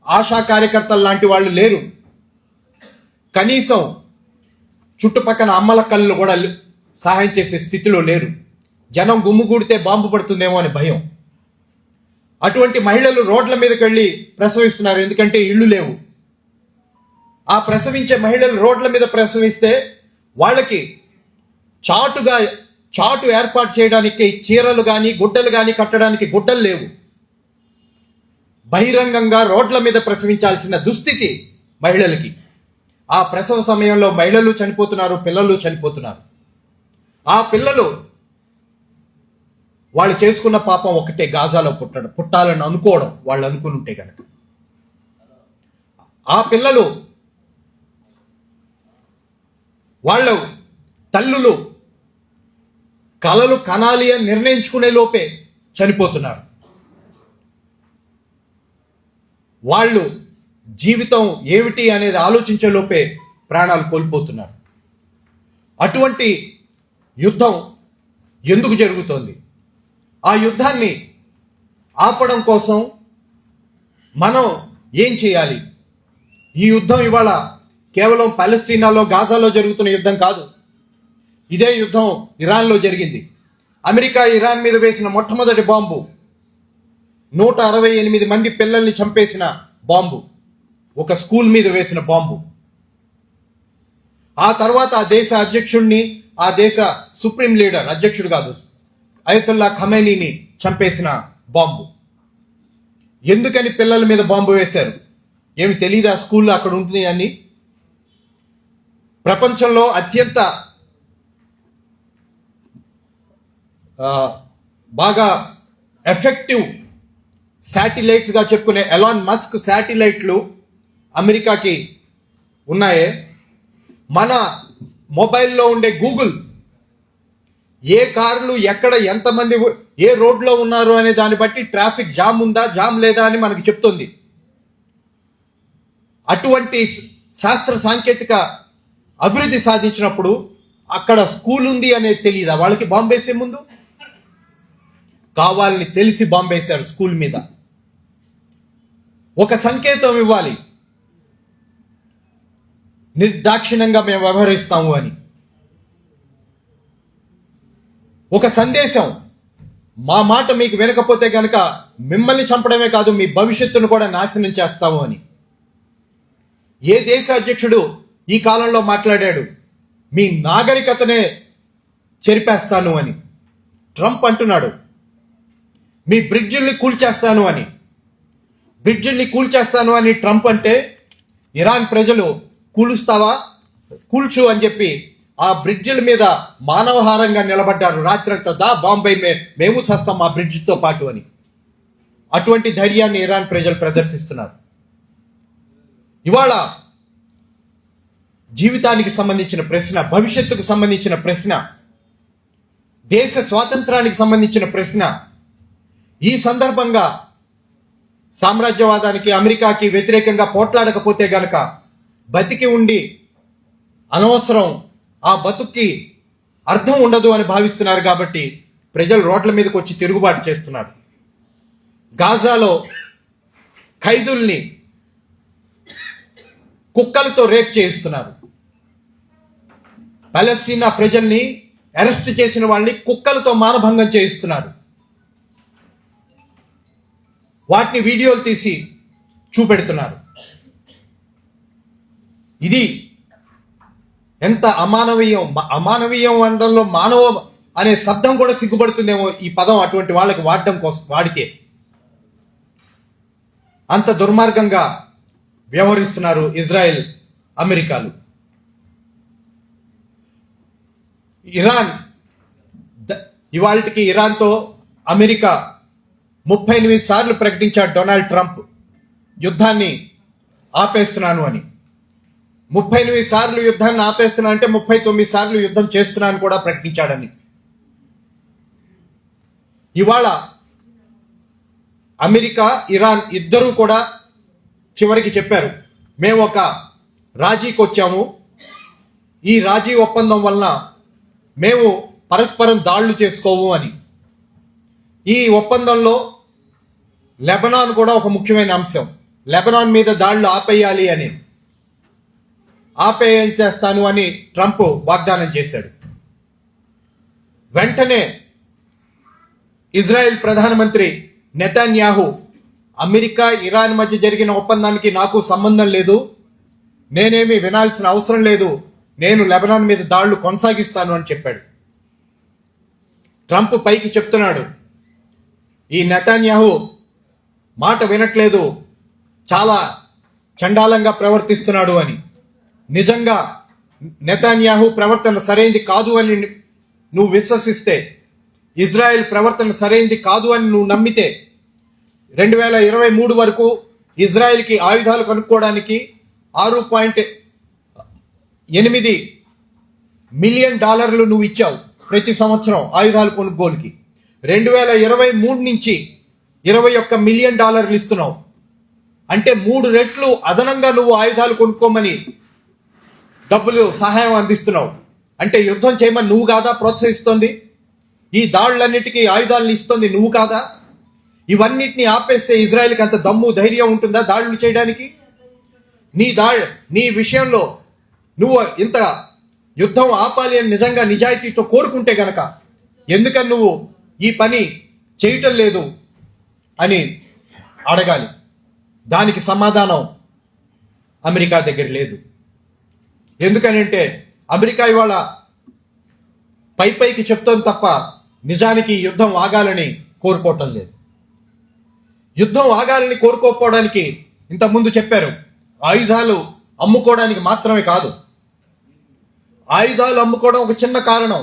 ఆశా కార్యకర్తలు లాంటి వాళ్ళు లేరు. కనీసం చుట్టుపక్కల అమ్మల కళ్ళు కూడా సహాయం చేసే స్థితిలో లేరు. జనం గుమ్ముగూడితే బాంబు పడుతుందేమో అని భయం. అటువంటి మహిళలు రోడ్ల మీదకి వెళ్ళి ప్రసవిస్తున్నారు, ఎందుకంటే ఇళ్ళు లేవు. ఆ ప్రసవించే మహిళలు రోడ్ల మీద ప్రసవిస్తే వాళ్ళకి చాటు ఏర్పాటు చేయడానికి చీరలు కానీ గుడ్డలు కానీ కట్టడానికి గుడ్డలు లేవు. బహిరంగంగా రోడ్ల మీద ప్రసవించాల్సిన దుస్థితి మహిళలకి. ఆ ప్రసవ సమయంలో మహిళలు చనిపోతున్నారు, పిల్లలు చనిపోతున్నారు. ఆ పిల్లలు వాళ్ళు చేసుకున్న పాపం ఒకటే, గాజాలో పుట్టాలని అనుకోవడం. వాళ్ళు అనుకుని ఉంటే కనుక ఆ పిల్లలు వాళ్ళు తల్లులు కలలు కనాలి అని నిర్ణయించుకునే లోపే చనిపోతున్నారు. వాళ్ళు జీవితం ఏమిటి అనేది ఆలోచించే లోపే ప్రాణాలు కోల్పోతున్నారు. అటువంటి యుద్ధం ఎందుకు జరుగుతోంది? ఆ యుద్ధాన్ని ఆపడం కోసం మనం ఏం చేయాలి? ఈ యుద్ధం ఇవాళ కేవలం పాలస్తీనాలో, గాజాలో జరుగుతున్న యుద్ధం కాదు. ఇదే యుద్ధం ఇరాన్లో జరిగింది. అమెరికా ఇరాన్ మీద వేసిన మొట్టమొదటి బాంబు 168 మంది పిల్లల్ని చంపేసిన బాంబు, ఒక స్కూల్ మీద వేసిన బాంబు. ఆ తర్వాత ఆ దేశ అధ్యక్షుడిని, ఆ దేశ సుప్రీం లీడర్, అధ్యక్షుడు కాదు, అయతుల్లా ఖమైనీని చంపేసిన బాంబు. ఎందుకని పిల్లల మీద బాంబు వేశారు? ఏమి తెలీదా స్కూల్లో అక్కడ ఉంటుంది అని? ప్రపంచంలో అత్యంత బాగా ఎఫెక్టివ్ శాటిలైట్స్గా చెప్పుకునే ఎలాన్ మస్క్ శాటిలైట్లు అమెరికాకి ఉన్నాయే. మన మొబైల్లో ఉండే గూగుల్ ఏ కార్లు ఎక్కడ ఎంతమంది ఏ రోడ్లో ఉన్నారు అనే దాన్ని బట్టి ట్రాఫిక్ జామ్ ఉందా జామ్ లేదా అని మనకి చెప్తుంది. అటువంటి శాస్త్ర సాంకేతిక అభివృద్ధి సాధించినప్పుడు అక్కడ స్కూల్ ఉంది అనేది తెలియదా వాళ్ళకి? బాంబేసే ముందు కావాలని తెలిసి బాంబేశారు స్కూల్ మీద. ఒక సంకేతం ఇవ్వాలి, నిర్దాక్షిణ్యంగా మేము వ్యవహరిస్తాము అని. ఒక సందేశం, మా మాట మీకు వినకపోతే కనుక మిమ్మల్ని చంపడమే కాదు మీ భవిష్యత్తును కూడా నాశనం చేస్తాము అని. ఏ దేశ అధ్యక్షుడు ఈ కాలంలో మాట్లాడాడు మీ నాగరికతనే చెరిపేస్తాను అని? ట్రంప్ అంటున్నాడు మీ బ్రిడ్జిల్ని కూల్చేస్తాను అని. బ్రిడ్జిల్ని కూల్చేస్తాను అని ట్రంప్ అంటే ఇరాన్ ప్రజలు కూలుస్తావా, కూల్చు అని చెప్పి ఆ బ్రిడ్జిల మీద మానవహారంగా నిలబడ్డారు రాత్రంతా. బాంబే మేము చస్తాం ఆ బ్రిడ్జితో పాటు అని. అటువంటి ధైర్యాన్ని ఇరాన్ ప్రజలు ప్రదర్శిస్తున్నారు. ఇవాళ జీవితానికి సంబంధించిన ప్రశ్న, భవిష్యత్తుకు సంబంధించిన ప్రశ్న, దేశ స్వాతంత్రానికి సంబంధించిన ప్రశ్న. ఈ సందర్భంగా సామ్రాజ్యవాదానికి, అమెరికాకి వ్యతిరేకంగా పోట్లాడకపోతే గనక బతికి ఉండి అనవసరం, ఆ బతుక్కి అర్థం ఉండదు అని భావిస్తున్నారు. కాబట్టి ప్రజలు రోడ్ల మీదకి వచ్చి తిరుగుబాటు చేస్తున్నారు. గాజాలో ఖైదుల్ని కుక్కలతో రేప్ చేయిస్తున్నారు. పాలస్తీనా ప్రజల్ని అరెస్ట్ చేసిన వాళ్ళని కుక్కలతో మానభంగం చేయిస్తున్నారు. వాటిని వీడియోలు తీసి చూపెడుతున్నారు. ఇది ఎంత అమానవీయం అనడంలో మానవ అనే శబ్దం కూడా సిగ్గుపడుతుందేమో ఈ పదం అటువంటి వాళ్ళకి వాడడం కోసం వాడితే. అంత దుర్మార్గంగా వ్యవహరిస్తున్నారు ఇజ్రాయెల్, అమెరికాలు. ఇరాన్ ఇవాళకి ఇరాన్తో అమెరికా 38 సార్లు ప్రకటించాడు డొనాల్డ్ ట్రంప్ యుద్ధాన్ని ఆపేస్తున్నాను అని. 38 సార్లు యుద్ధాన్ని ఆపేస్తున్నా అంటే 39 సార్లు యుద్ధం చేస్తున్నాను కూడా ప్రకటించాడని. ఇవాళ అమెరికా ఇరాన్ ఇద్దరూ కూడా చివరికి చెప్పారు, మేము ఒక రాజీకి వచ్చాము, ఈ రాజీ ఒప్పందం వలన మేము పరస్పరం దాడులు చేసుకోము అని. ఈ ఒప్పందంలో లెబనాన్ కూడా ఒక ముఖ్యమైన అంశం. లెబనాన్ మీద దాడులు ఆపేయాలి అని, చేస్తాను అని ట్రంప్ వాగ్దానం చేశాడు. వెంటనే ఇజ్రాయెల్ ప్రధానమంత్రి నెతన్యాహు, అమెరికా ఇరాన్ మధ్య జరిగిన ఒప్పందానికి నాకు సంబంధం లేదు, నేనేమి వినాల్సిన అవసరం లేదు, నేను లెబనాన్ మీద దాడులు కొనసాగిస్తాను అని చెప్పాడు. ట్రంప్ పైకి చెప్తున్నాడు, ఈ నెతన్యాహు మాట వినట్లేదు, చాలా చండాలంగా ప్రవర్తిస్తున్నాడు అని. నిజంగా నెతన్యాహు ప్రవర్తన సరైంది కాదు అని నువ్వు విశ్వసిస్తే, ఇజ్రాయెల్ ప్రవర్తన సరైంది కాదు అని నువ్వు నమ్మితే 2023 వరకు ఇజ్రాయెల్కి ఆయుధాలు కొనుక్కోవడానికి $6.8 మిలియన్ నువ్వు ఇచ్చావు ప్రతి సంవత్సరం ఆయుధాలు కొనుగోలుకి. 2023 నుంచి $21 మిలియన్ ఇస్తున్నావు. అంటే 3 రెట్లు అదనంగా నువ్వు ఆయుధాలు కొనుక్కోమని డబ్బులు సహాయం అందిస్తున్నావు. అంటే యుద్ధం చేయమని నువ్వు కాదా ప్రోత్సహిస్తోంది? ఈ దాడులన్నిటికీ ఆయుధాలను ఇస్తుంది నువ్వు కాదా? ఇవన్నిటిని ఆపేస్తే ఇజ్రాయెల్కి అంత దమ్ము ధైర్యం ఉంటుందా దాడులు చేయడానికి? నీ విషయంలో నువ్వు ఇంత యుద్ధం ఆపాలి అని నిజంగా నిజాయితీతో కోరుకుంటే గనక ఎందుకని నువ్వు ఈ పని చేయటం లేదు అని అడగాలి. దానికి సమాధానం అమెరికా దగ్గర లేదు. ఎందుకనంటే అమెరికా ఇవాళ పైకి చెప్తోంది తప్ప నిజానికి యుద్ధం ఆగాలని కోరుకోవటం లేదు. యుద్ధం ఆగాలని కోరుకోకపోవడానికి ఇంతకుముందు చెప్పారు, ఆయుధాలు అమ్ముకోవడానికి మాత్రమే కాదు. ఆయుధాలు అమ్ముకోవడం ఒక చిన్న కారణం.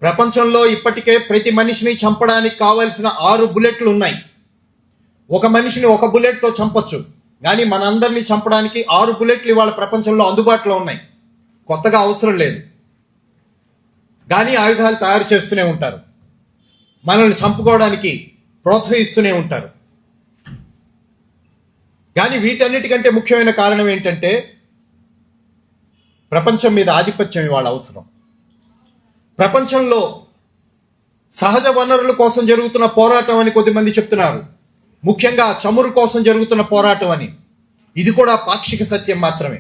ప్రపంచంలో ఇప్పటికే ప్రతి మనిషిని చంపడానికి కావలసిన 6 బుల్లెట్లు ఉన్నాయి. ఒక మనిషిని ఒక బుల్లెట్తో చంపొచ్చు, కానీ మనందరినీ చంపడానికి 6 బుల్లెట్లు ఇవాళ ప్రపంచంలో అందుబాటులో ఉన్నాయి. కొత్తగా అవసరం లేదు. కానీ ఆయుధాలు తయారు చేస్తూనే ఉంటారు, మనల్ని చంపుకోవడానికి ప్రోత్సహిస్తూనే ఉంటారు. కానీ వీటన్నిటికంటే ముఖ్యమైన కారణం ఏంటంటే ప్రపంచం మీద ఆధిపత్యం ఇవాళ అవసరం. ప్రపంచంలో సహజ వనరుల కోసం జరుగుతున్న పోరాటం అని కొద్దిమంది చెప్తున్నారు, ముఖ్యంగా చమురు కోసం జరుగుతున్న పోరాటం అని. ఇది కూడా పాక్షిక సత్యం మాత్రమే.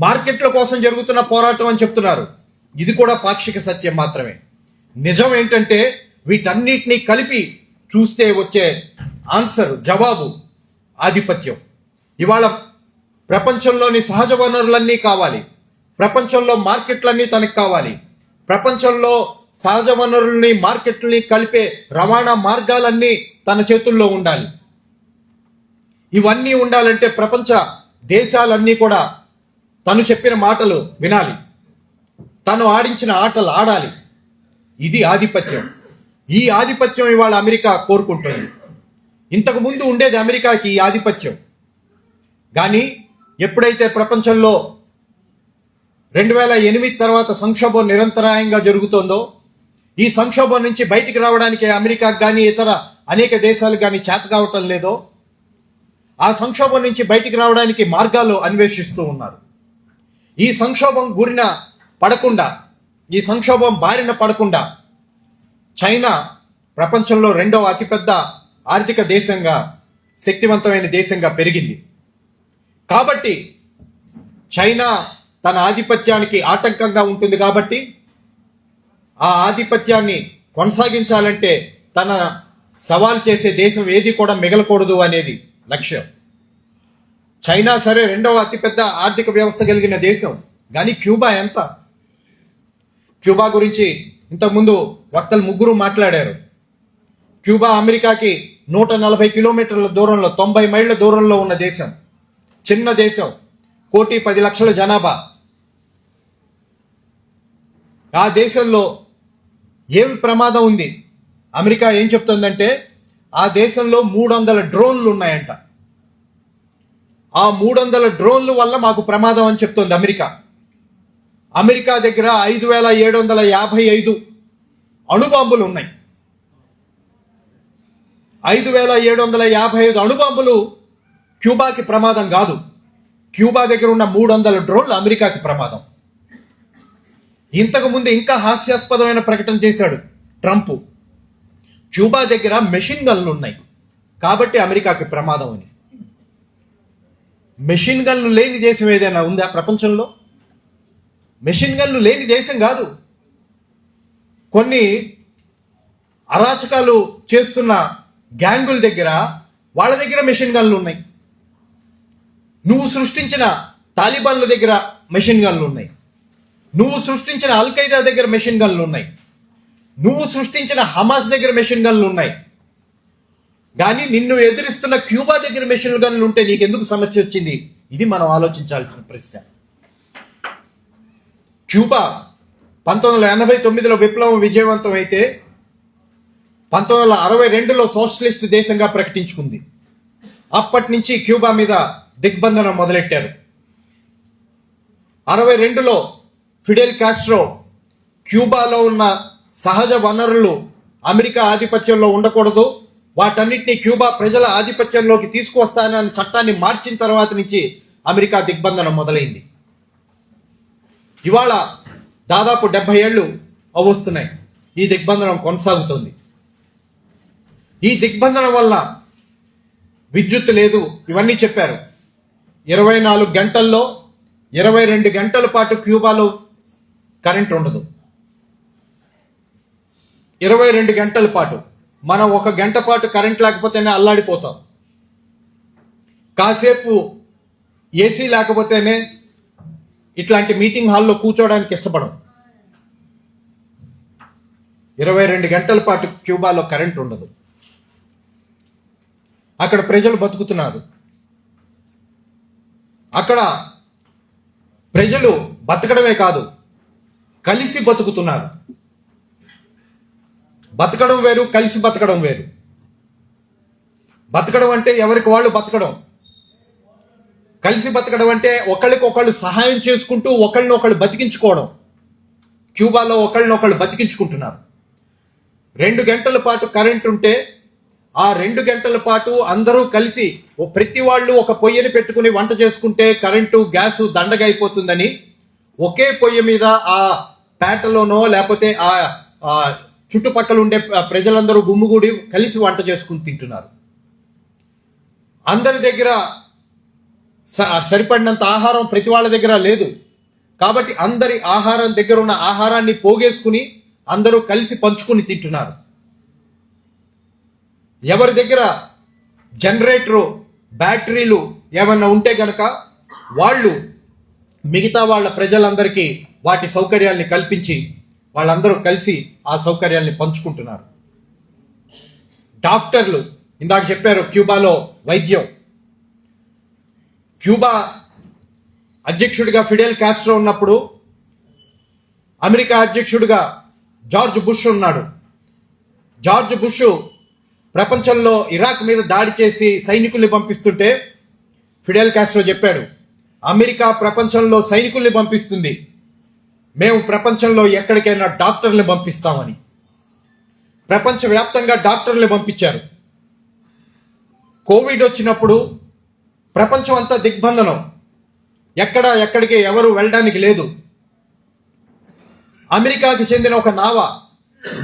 మార్కెట్ల కోసం జరుగుతున్న పోరాటం అని చెప్తున్నారు, ఇది కూడా పాక్షిక సత్యం మాత్రమే. నిజం ఏంటంటే వీటన్నిటినీ కలిపి చూస్తే వచ్చే ఆన్సర్, జవాబు ఆధిపత్యం. ఇవాళ ప్రపంచంలోని సహజ వనరులన్నీ కావాలి, ప్రపంచంలో మార్కెట్లన్నీ తనకు కావాలి, ప్రపంచంలో సహజ వనరుల్ని మార్కెట్లని కలిపే రవాణా మార్గాలన్నీ తన చేతుల్లో ఉండాలి. ఇవన్నీ ఉండాలంటే ప్రపంచ దేశాలన్నీ కూడా తను చెప్పిన మాటలు వినాలి, తను ఆడించిన ఆటలు ఆడాలి. ఇది ఆధిపత్యం. ఈ ఆధిపత్యం ఇవాళ అమెరికా కోరుకుంటుంది. ఇంతకు ముందు ఉండేది అమెరికాకి ఈ ఆధిపత్యం. కానీ ఎప్పుడైతే ప్రపంచంలో 2008 తర్వాత సంక్షోభం నిరంతరాయంగా జరుగుతోందో, ఈ సంక్షోభం నుంచి బయటికి రావడానికి అమెరికాకు కానీ ఇతర అనేక దేశాలకు కానీ చేత కావటం లేదో, ఆ సంక్షోభం నుంచి బయటికి రావడానికి మార్గాలు అన్వేషిస్తూ ఉన్నారు. ఈ సంక్షోభం ఈ సంక్షోభం బారిన పడకుండా చైనా ప్రపంచంలో 2వ అతిపెద్ద ఆర్థిక దేశంగా, శక్తివంతమైన దేశంగా పెరిగింది. కాబట్టి చైనా తన ఆధిపత్యానికి ఆటంకంగా ఉంటుంది. కాబట్టి ఆ ఆధిపత్యాన్ని కొనసాగించాలంటే తన సవాల్ చేసే దేశం ఏది కూడా మిగలకూడదు అనేది లక్ష్యం. చైనా సరే 2వ అతిపెద్ద ఆర్థిక వ్యవస్థ కలిగిన దేశం, కానీ క్యూబా ఎంత? క్యూబా గురించి ఇంతకుముందు వక్తలు 3 మాట్లాడారు. క్యూబా అమెరికాకి 140 కిలోమీటర్ల దూరంలో, 90 మైళ్ళ దూరంలో ఉన్న దేశం. చిన్న దేశం, 1,10,00,000 జనాభా. ఆ దేశంలో ఏమి ప్రమాదం ఉంది? అమెరికా ఏం చెప్తుందంటే ఆ దేశంలో 300 డ్రోన్లు ఉన్నాయంట. ఆ 300 డ్రోన్ల వల్ల మాకు ప్రమాదం అని చెప్తోంది అమెరికా. అమెరికా దగ్గర 5755 అణుబాంబులు ఉన్నాయి. 5755 అణుబాంబులు క్యూబాకి ప్రమాదం కాదు. క్యూబా దగ్గర ఉన్న 300 డ్రోన్లు అమెరికాకి ప్రమాదం. ఇంతకు ముందు ఇంకా హాస్యాస్పదమైన ప్రకటన చేశాడు ట్రంప్. క్యూబా దగ్గర మెషిన్ గన్లు ఉన్నాయి కాబట్టి అమెరికాకి ప్రమాదం అని. మెషిన్ గన్లు లేని దేశం ఏదైనా ఉందా ప్రపంచంలో? మెషిన్ గన్లు లేని దేశం కాదు. కొన్ని అరాచకాలు చేస్తున్న గ్యాంగుల దగ్గర వాళ్ళ దగ్గర మెషిన్ గన్లు ఉన్నాయి. నువ్వు సృష్టించిన తాలిబాన్ల దగ్గర మెషిన్ గన్లు ఉన్నాయి. నువ్వు సృష్టించిన అల్ ఖైదా దగ్గర మెషిన్ గన్లు ఉన్నాయి. నువ్వు సృష్టించిన హమాస్ దగ్గర మెషిన్ గన్లు ఉన్నాయి. కానీ నిన్ను ఎదిరిస్తున్న క్యూబా దగ్గర మెషిన్ గన్లు ఉంటే నీకెందుకు సమస్య వచ్చింది? ఇది మనం ఆలోచించాల్సిన ప్రశ్న. క్యూబా 1989లో విప్లవం విజయవంతం అయితే 1962లో సోషలిస్ట్ దేశంగా ప్రకటించుకుంది. అప్పటి నుంచి క్యూబా మీద దిగ్బంధనం మొదలెట్టారు. 62లో ఫిడెల్ కాస్ట్రో క్యూబాలో ఉన్న సహజ వనరులు అమెరికా ఆధిపత్యంలో ఉండకూడదు, వాటన్నిటినీ క్యూబా ప్రజల ఆధిపత్యంలోకి తీసుకువస్తానని చట్టాన్ని మార్చిన తర్వాత నుంచి అమెరికా దిగ్బంధనం మొదలైంది. ఇవాళ దాదాపు 70 ఏళ్ళు అవస్తున్నాయి ఈ దిగ్బంధనం కొనసాగుతుంది. ఈ దిగ్బంధనం వల్ల విద్యుత్ లేదు, ఇవన్నీ చెప్పారు. 24 గంటల్లో 22 గంటల పాటు క్యూబాలో కరెంట్ ఉండదు. 22 గంటల పాటు. మనం 1 గంట పాటు కరెంట్ లేకపోతేనే అల్లాడిపోతాం. కాసేపు ఏసీ లేకపోతేనే ఇట్లాంటి మీటింగ్ హాల్లో కూర్చోవడానికి ఇష్టపడం. 22 గంటల పాటు క్యూబాలో కరెంట్ ఉండదు. అక్కడ ప్రజలు బతుకుతున్నారు. అక్కడ ప్రజలు బతకడమే కాదు, కలిసి బతుకుతున్నారు. బతకడం వేరు, కలిసి బతకడం వేరు. బతకడం అంటే ఎవరికి వాళ్ళు బతకడం. కలిసి బతకడం అంటే ఒకళ్ళకొకళ్ళు సహాయం చేసుకుంటూ ఒకళ్ళనొకళ్ళు బతికించుకోవడం. క్యూబాలో ఒకళ్ళనొకళ్ళు బతికించుకుంటున్నారు. 2 గంటల పాటు కరెంట్ ఉంటే ఆ 2 గంటల పాటు అందరూ కలిసి ప్రతి వాళ్ళు ఒక పొయ్యిని పెట్టుకుని వంట చేసుకుంటే కరెంటు గ్యాసు దండగా అయిపోతుందని ఒకే పొయ్యి మీద ఆ పేటలోనో లేకపోతే ఆ చుట్టుపక్కల ఉండే ప్రజలందరూ గుమ్ముగూడి కలిసి వంట చేసుకుని తింటున్నారు. అందరి దగ్గర సరిపడినంత ఆహారం ప్రతి వాళ్ళ దగ్గర లేదు కాబట్టి అందరి ఆహారం దగ్గర ఉన్న ఆహారాన్ని పోగేసుకుని అందరూ కలిసి పంచుకుని తింటున్నారు. ఎవరి దగ్గర జనరేటరు, బ్యాటరీలు ఏమన్నా ఉంటే గనక వాళ్ళు మిగతా వాళ్ళ ప్రజలందరికీ వాటి సౌకర్యాల్ని కల్పించి వాళ్ళందరూ కలిసి ఆ సౌకర్యాల్ని పంచుకుంటున్నారు. డాక్టర్లు ఇందాక చెప్పారు క్యూబాలో వైద్యం. క్యూబా అధ్యక్షుడిగా ఫిడెల్ కాస్ట్రో ఉన్నప్పుడు అమెరికా అధ్యక్షుడిగా జార్జ్ బుష్ ఉన్నాడు. జార్జ్ బుష్ ప్రపంచంలో ఇరాక్ మీద దాడి చేసి సైనికుల్ని పంపిస్తుంటే ఫిడెల్ కాస్ట్రో చెప్పాడు, అమెరికా ప్రపంచంలో సైనికుల్ని పంపిస్తుంది, మేము ప్రపంచంలో ఎక్కడికైనా డాక్టర్ని పంపిస్తామని. ప్రపంచవ్యాప్తంగా డాక్టర్ని పంపించారు. కోవిడ్ వచ్చినప్పుడు ప్రపంచం అంతా దిగ్బంధనం, ఎక్కడికి ఎవరు వెళ్ళడానికి లేదు. అమెరికాకి చెందిన ఒక నావ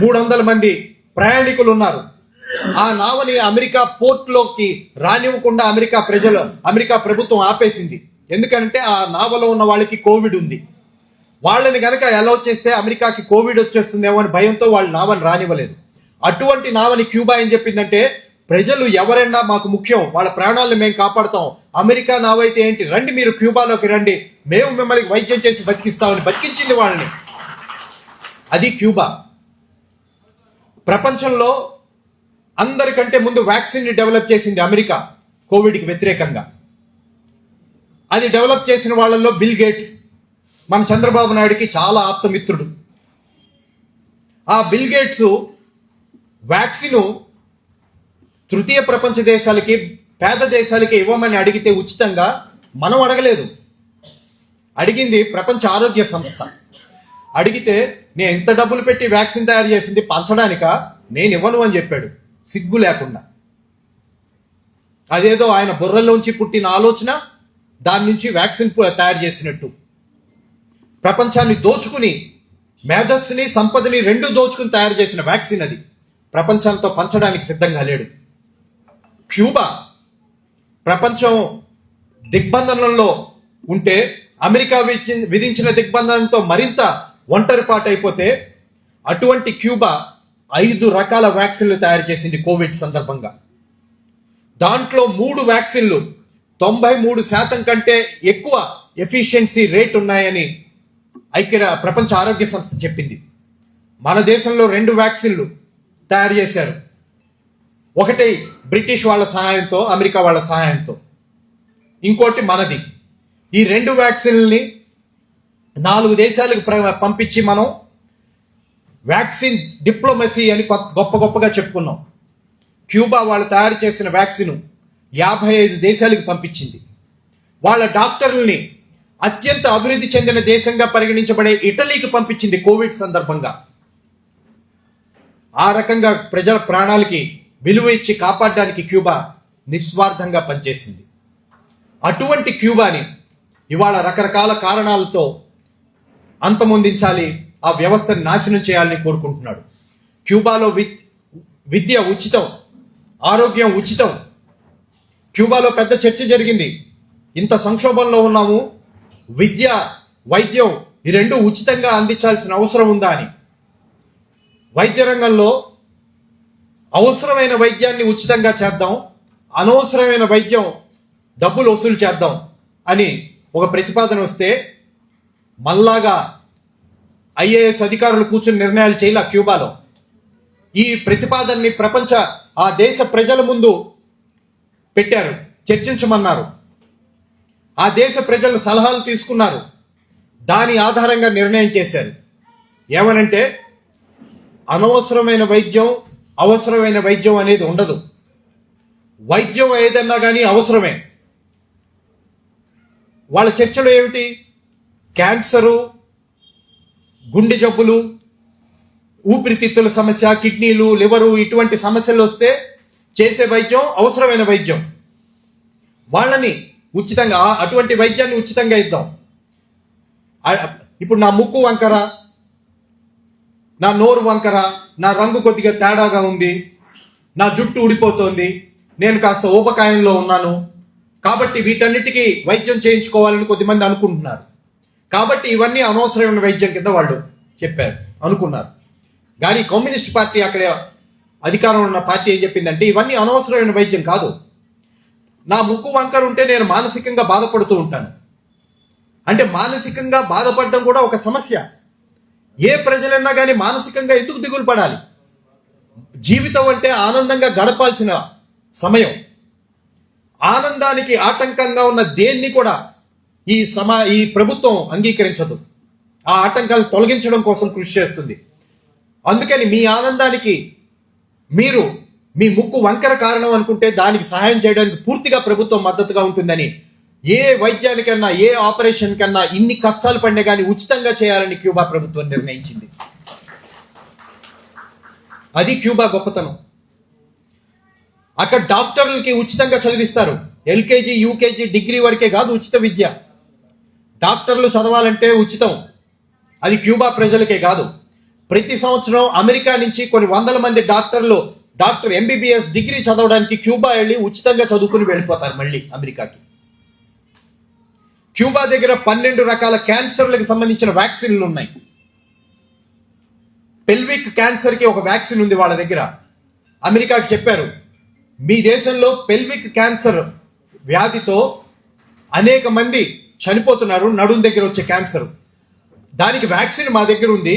300 మంది ప్రయాణికులు ఉన్నారు. ఆ నావని అమెరికా పోర్ట్లోకి రానివ్వకుండా అమెరికా ప్రభుత్వం ఆపేసింది. ఎందుకంటే ఆ నావలో ఉన్న వాళ్ళకి కోవిడ్ ఉంది. వాళ్ళని కనుక అలౌ చేస్తే అమెరికాకి కోవిడ్ వచ్చేస్తుందేమో అని భయంతో వాళ్ళు నావని రానివ్వలేదు. అటువంటి నావని క్యూబా ఏం చెప్పిందంటే, ప్రజలు ఎవరైనా మాకు ముఖ్యం, వాళ్ళ ప్రాణాలను మేము కాపాడుతాం, అమెరికా నావైతే ఏంటి, రండి మీరు క్యూబాలోకి రండి, మేము మిమ్మల్ని వైద్యం చేసి బతికిస్తామని బతికించింది వాళ్ళని. అది క్యూబా. ప్రపంచంలో అందరికంటే ముందు వ్యాక్సిన్ని డెవలప్ చేసింది అమెరికా కోవిడ్కి వ్యతిరేకంగా. అది డెవలప్ చేసిన వాళ్ళల్లో బిల్ గేట్స్ మన చంద్రబాబు నాయుడికి చాలా ఆప్తమిత్రుడు. ఆ బిల్ గేట్స్ వ్యాక్సిన్ తృతీయ ప్రపంచ దేశాలకి, పేద దేశాలకి ఇవ్వమని అడిగితే ఉచితంగా మనం అడగలేదు. అడిగింది ప్రపంచ ఆరోగ్య సంస్థ. అడిగితే నేను ఎంత డబ్బులు పెట్టి వ్యాక్సిన్ తయారు చేసింది పంచడానిక, నేను ఇవ్వను అని చెప్పాడు సిగ్గు లేకుండా. అదేదో ఆయన బుర్రలోంచి పుట్టిన ఆలోచన, దాని నుంచి వ్యాక్సిన్ తయారు చేసినట్టు. ప్రపంచాన్ని దోచుకుని, మేధస్సుని సంపదని రెండు దోచుకుని తయారు చేసిన వ్యాక్సిన్ అది. ప్రపంచంతో పంచడానికి సిద్ధంగా లేడు. క్యూబా ప్రపంచం దిగ్బంధనంలో ఉంటే, అమెరికా విధించిన దిగ్బంధనంతో మరింత ఒంటరిపాటైపోతే, అటువంటి క్యూబా 5 రకాల వ్యాక్సిన్లు తయారు చేసింది కోవిడ్ సందర్భంగా. దాంట్లో 3 వ్యాక్సిన్లు 93% కంటే ఎక్కువ ఎఫిషియన్సీ రేట్ ఉన్నాయని ప్రపంచ ఆరోగ్య సంస్థ చెప్పింది. మన దేశంలో 2 వ్యాక్సిన్లు తయారు చేశారు. ఒకటి బ్రిటిష్ వాళ్ళ సహాయంతో, అమెరికా వాళ్ళ సహాయంతో, ఇంకోటి మనది. ఈ 2 వ్యాక్సిన్లని 4 దేశాలకు పంపించి మనం వ్యాక్సిన్ డిప్లొమసీ అని గొప్పగా చెప్పుకున్నాం. క్యూబా వాళ్ళు తయారు చేసిన వ్యాక్సిన్ 55 దేశాలకు పంపించింది. వాళ్ళ డాక్టర్లని అత్యంత అభివృద్ధి చెందిన దేశంగా పరిగణించబడే ఇటలీకి పంపించింది కోవిడ్ సందర్భంగా. ఆ రకంగా ప్రజల ప్రాణాలకి విలువ ఇచ్చి కాపాడడానికి క్యూబా నిస్వార్థంగా పనిచేసింది. అటువంటి క్యూబాని ఇవాళ రకరకాల కారణాలతో అంతమొందించాలి, ఆ వ్యవస్థను నాశనం చేయాలని కోరుకుంటున్నాడు. క్యూబాలో విద్య ఉచితం, ఆరోగ్యం ఉచితం. క్యూబాలో పెద్ద చర్చ జరిగింది. ఇంత సంక్షోభంలో ఉన్నాము, విద్య, వైద్యం ఈ రెండు ఉచితంగా అందించాల్సిన అవసరం ఉందా అని. వైద్య రంగంలో అవసరమైన వైద్యాన్ని ఉచితంగా చేద్దాం, అనవసరమైన వైద్యం డబ్బులు వసూలు చేద్దాం అని ఒక ప్రతిపాదన వస్తే, మళ్ళాగా ఐఏఎస్ అధికారులు కూర్చుని నిర్ణయాలు చేయాల క్యూబాలో. ఈ ప్రతిపాదనని ఆ దేశ ప్రజల ముందు పెట్టారు, చర్చించమన్నారు. ఆ దేశ ప్రజల సలహాలు తీసుకున్నారు. దాని ఆధారంగా నిర్ణయం చేశారు. ఏమనంటే, అనవసరమైన వైద్యం, అవసరమైన వైద్యం అనేది ఉండదు. వైద్యం ఏదన్నా కానీ అవసరమే. వాళ్ళ చర్చలో ఏమిటి? క్యాన్సరు, గుండె జబ్బులు, ఊపిరితిత్తుల సమస్య, కిడ్నీలు, లివరు ఇటువంటి సమస్యలు వస్తే చేసే వైద్యం అవసరమైన వైద్యం. వాళ్ళని ఉచితంగా, అటువంటి వైద్యాన్ని ఉచితంగా ఇద్దాం. ఇప్పుడు నా ముక్కు వంకర, నా నోరు వంకర, నా రంగు కొద్దిగా తేడాగా ఉంది, నా జుట్టు ఊడిపోతోంది, నేను కాస్త ఊబకాయంలో ఉన్నాను, కాబట్టి వీటన్నిటికీ వైద్యం చేయించుకోవాలని కొద్దిమంది అనుకుంటున్నారు. కాబట్టి ఇవన్నీ అనవసరమైన వైద్యం కింద వాళ్ళు చెప్పారు, అనుకున్నారు. కానీ కమ్యూనిస్ట్ పార్టీ, అక్కడ అధికారంలో ఉన్న పార్టీ ఏం చెప్పిందంటే, ఇవన్నీ అనవసరమైన వైద్యం కాదు. నా ముక్కు వంకర ఉంటే నేను మానసికంగా బాధపడుతూ ఉంటాను. అంటే మానసికంగా బాధపడడం కూడా ఒక సమస్య. ఏ ప్రజలన్నా కానీ మానసికంగా ఎందుకు దిగులు పడాలి? జీవితం అంటే ఆనందంగా గడపాల్సిన సమయం. ఆనందానికి ఆటంకంగా ఉన్న దేన్ని కూడా ఈ ప్రభుత్వం అంగీకరించదు. ఆ ఆటంకాలను తొలగించడం కోసం కృషి చేస్తుంది. అందుకని మీ ఆనందానికి మీరు మీ ముక్కు వంకర కారణం అనుకుంటే దానికి సహాయం చేయడానికి పూర్తిగా ప్రభుత్వం మద్దతుగా ఉంటుందని, ఏ వైద్యానికన్నా, ఏ ఆపరేషన్ కన్నా ఇన్ని కష్టాలు పడినా కానీ ఉచితంగా చేయాలని క్యూబా ప్రభుత్వం నిర్ణయించింది. అది క్యూబా గొప్పతనం. అక్కడ డాక్టర్లకి ఉచితంగా చదివిస్తారు. ఎల్కేజీ, యూకేజీ, డిగ్రీ వరకే కాదు ఉచిత విద్య. డాక్టర్లు చదవాలంటే ఉచితం. అది క్యూబా ప్రజలకే కాదు, ప్రతి సంవత్సరం అమెరికా నుంచి కొన్ని వందల మంది డాక్టర్ ఎంబీబీఎస్ డిగ్రీ చదవడానికి క్యూబా వెళ్ళి ఉచితంగా చదువుకుని వెళ్ళిపోతారు మళ్ళీ అమెరికాకి. క్యూబా దగ్గర 12 రకాల క్యాన్సర్లకు సంబంధించిన వ్యాక్సిన్లు ఉన్నాయి. పెల్విక్ క్యాన్సర్కి ఒక వ్యాక్సిన్ ఉంది వాళ్ళ దగ్గర. అమెరికాకి చెప్పారు, మీ దేశంలో పెల్విక్ క్యాన్సర్ వ్యాధితో అనేక మంది చనిపోతున్నారు, నడుం దగ్గర వచ్చే క్యాన్సర్, దానికి వ్యాక్సిన్ మా దగ్గర ఉంది,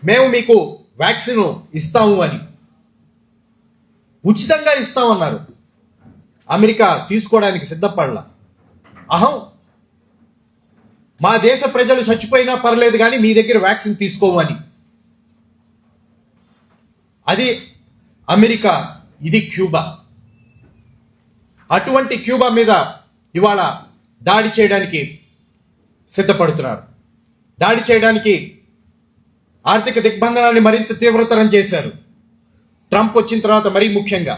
మేము మీకు వ్యాక్సిన్ ఇస్తాము అని. ఉచితంగా ఇస్తామన్నారు. అమెరికా తీసుకోవడానికి సిద్ధపడలా. మా దేశ ప్రజలు చచ్చిపోయినా పర్లేదు కానీ మీ దగ్గర వ్యాక్సిన్ తీసుకోమని. అది అమెరికా, ఇది క్యూబా. అటువంటి క్యూబా మీద ఇవాళ దాడి చేయడానికి సిద్ధపడుతున్నారు. దాడి చేయడానికి ఆర్థిక దిగ్బంధనాన్ని మరింత తీవ్రతరం చేశారు. ట్రంప్ వచ్చిన తర్వాత మరీ ముఖ్యంగా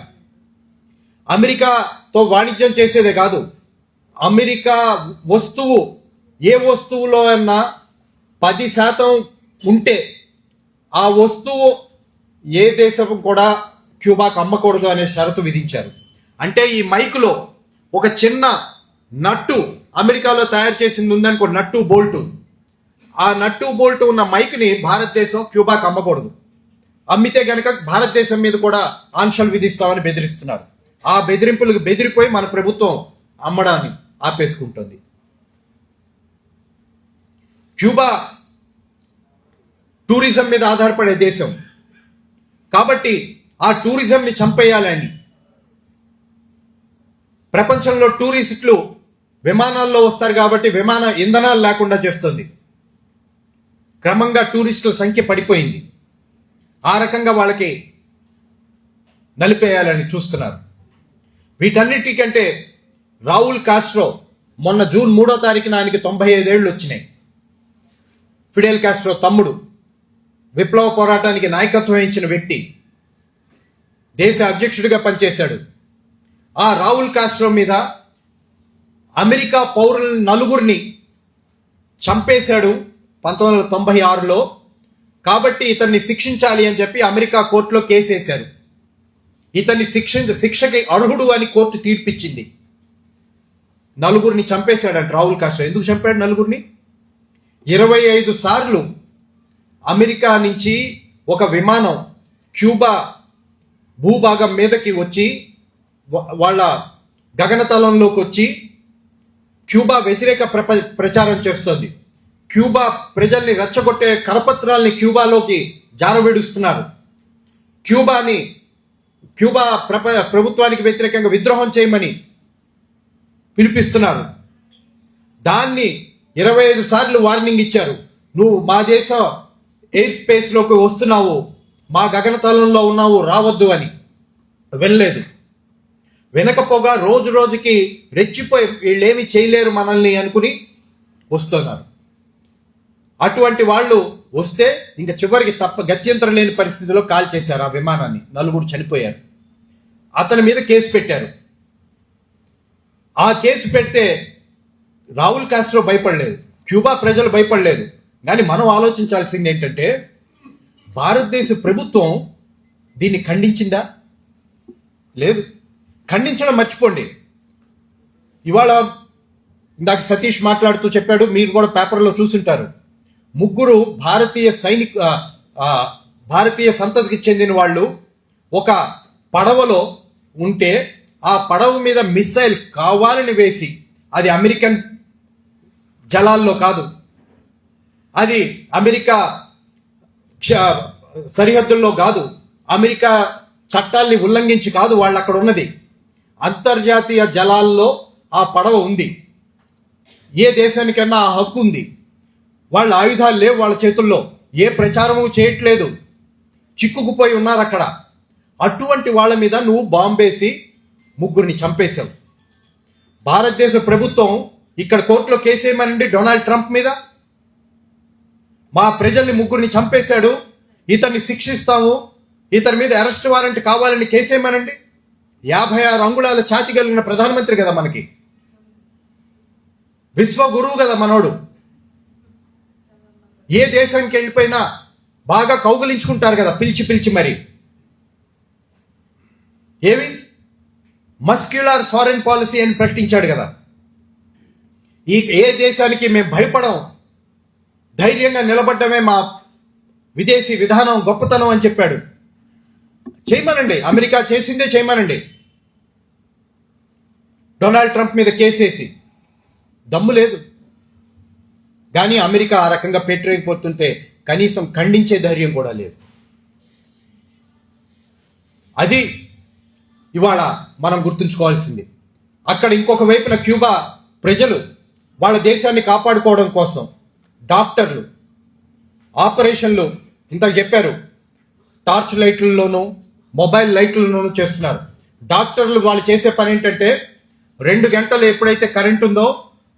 అమెరికాతో వాణిజ్యం చేసేదే కాదు, అమెరికా వస్తువు ఏ వస్తువులో అన్నా 10% ఉంటే ఆ వస్తువు ఏ దేశం కూడా క్యూబాకు అమ్మకూడదు అనే షరతు విధించారు. అంటే ఈ మైకులో ఒక చిన్న నట్టు అమెరికాలో తయారు చేసింది ఉందనుకో, నట్టు బోల్టు, ఆ నట్టు బోల్టు ఉన్న మైక్ని భారతదేశం క్యూబాకు అమ్మకూడదు. అమ్మితే గనక భారతదేశం మీద కూడా ఆంక్షలు విధిస్తామని బెదిరిస్తున్నారు. ఆ బెదిరింపులకు బెదిరిపోయి మన ప్రభుత్వం అమ్మడాన్ని ఆపేసుకుంటుంది. క్యూబా టూరిజం మీద ఆధారపడే దేశం కాబట్టి ఆ టూరిజంని చంపేయాలని ప్రపంచంలో టూరిస్టులు విమానాల్లో వస్తారు కాబట్టి విమాన ఇంధనాలు లేకుండా చేస్తుంది. క్రమంగా టూరిస్టుల సంఖ్య పడిపోయింది. ఆ రకంగా వాళ్ళకి నలిపేయాలని చూస్తున్నారు. వీటన్నిటికంటే రావుల్ కాస్ట్రో మొన్న జూన్ 3వ తారీఖున ఆయనకి 95 ఏళ్ళు వచ్చినాయి. ఫిడెల్ కాస్ట్రో తమ్ముడు, విప్లవ పోరాటానికి నాయకత్వం వహించిన వ్యక్తి, దేశ అధ్యక్షుడిగా పనిచేశాడు. ఆ రావుల్ కాస్ట్రో మీద అమెరికా పౌరుల 4 చంపేశాడు 1996లో. కాబట్టి ఇతన్ని శిక్షించాలి అని చెప్పి అమెరికా కోర్టులో కేసు వేశారు. ఇతన్ని శిక్షకి అర్హుడు అని కోర్టు తీర్పిచ్చింది. 4 చంపేశాడంట రావుల్ కాస్ట్రో. ఎందుకు చంపాడు 4? 25 సార్లు అమెరికా నుంచి ఒక విమానం క్యూబా భూభాగం మీదకి వచ్చి వాళ్ళ గగనతలంలోకి వచ్చి క్యూబా వ్యతిరేక ప్రచారం చేస్తుంది. క్యూబా ప్రజల్ని రెచ్చగొట్టే కరపత్రాల్ని క్యూబాలోకి జారవిడుస్తున్నారు. క్యూబా ప్రభుత్వానికి వ్యతిరేకంగా విద్రోహం చేయమని పిలిపిస్తున్నారు. దాన్ని 25 సార్లు వార్నింగ్ ఇచ్చారు. నువ్వు మా దేశ ఎయిర్ స్పేస్లోకి వస్తున్నావు, మా గగనతలంలో ఉన్నావు, రావద్దు అని. వెళ్ళలేదు. వెనకపోగా రోజు రోజుకి రెచ్చిపోయి వీళ్ళేమి చేయలేరు మనల్ని అనుకుని వస్తున్నారు. అటువంటి వాళ్ళు వస్తే ఇంకా చివరికి గత్యంతరం లేని పరిస్థితిలో కాల్ చేశారు ఆ విమానాన్ని. 4 చనిపోయారు. అతని మీద కేసు పెట్టారు. ఆ కేసు పెడితే రావుల్ కాస్ట్రో భయపడలేదు, క్యూబా ప్రజలు భయపడలేదు. కానీ మనం ఆలోచించాల్సింది ఏంటంటే, భారతదేశ ప్రభుత్వం దీన్ని ఖండించిందా? లేదు. ఖండించడం మర్చిపోండి. ఇవాళ ఇందాక సతీష్ మాట్లాడుతూ చెప్పాడు, మీరు కూడా పేపర్లో చూసుంటారు, 3 భారతీయ సంతతికి చెందిన వాళ్ళు ఒక పడవలో ఉంటే ఆ పడవ మీద మిసైల్ కావాలని వేసి, అది అమెరికన్ జలాల్లో కాదు, అది అమెరికా సరిహద్దుల్లో కాదు, అమెరికా చట్టాల్ని ఉల్లంఘించి కాదు వాళ్ళు అక్కడ ఉన్నది, అంతర్జాతీయ జలాల్లో ఆ పడవ ఉంది. ఏ దేశానికన్నా ఆ హక్కు ఉంది. వాళ్ళ ఆయుధాలు లేవు వాళ్ళ చేతుల్లో, ఏ ప్రచారము చేయట్లేదు, చిక్కుకుపోయి ఉన్నారు అక్కడ. అటువంటి వాళ్ళ మీద నువ్వు బాంబేసి 3 చంపేశావు. భారతదేశ ప్రభుత్వం ఇక్కడ కోర్టులో కేసేయమనండి డొనాల్డ్ ట్రంప్ మీద. మా ప్రజల్ని 3 చంపేశాడు, ఇతన్ని శిక్షిస్తాము, ఇతని మీద అరెస్ట్ వారెంట్ కావాలని కేసేయమనండి. 56 అంగుళాల ఛాతి కలిగిన ప్రధానమంత్రి కదా మనకి, విశ్వ గురువు కదా మనోడు. ఏ దేశానికి వెళ్ళిపోయినా బాగా కౌగులించుకుంటారు కదా పిలిచి పిలిచి. మరి ఏమి మస్క్యులర్ ఫారెన్ పాలసీ అని ప్రకటించాడు కదా. ఏ దేశానికి మేము భయపడం, ధైర్యంగా నిలబడ్డమే మా విదేశీ విధానం గొప్పతనం అని చెప్పాడు. చేయమనండి, అమెరికా చేసిందే చేయమనండి. డొనాల్డ్ ట్రంప్ మీద కేసేసి దమ్ము లేదు. కానీ అమెరికా ఆ రకంగా పెట్టలేకపోతుంటే కనీసం ఖండించే ధైర్యం కూడా లేదు. అది ఇవాళ మనం గుర్తుంచుకోవాల్సింది. అక్కడ ఇంకొక వైపున క్యూబా ప్రజలు వాళ్ళ దేశాన్ని కాపాడుకోవడం కోసం డాక్టర్లు ఆపరేషన్లు, ఇంతకు చెప్పారు, టార్చ్ లైట్లలోనూ మొబైల్ లైట్లలోనూ చేస్తున్నారు. డాక్టర్లు వాళ్ళు చేసే పని ఏంటంటే 2 గంటలు ఎప్పుడైతే కరెంట్ ఉందో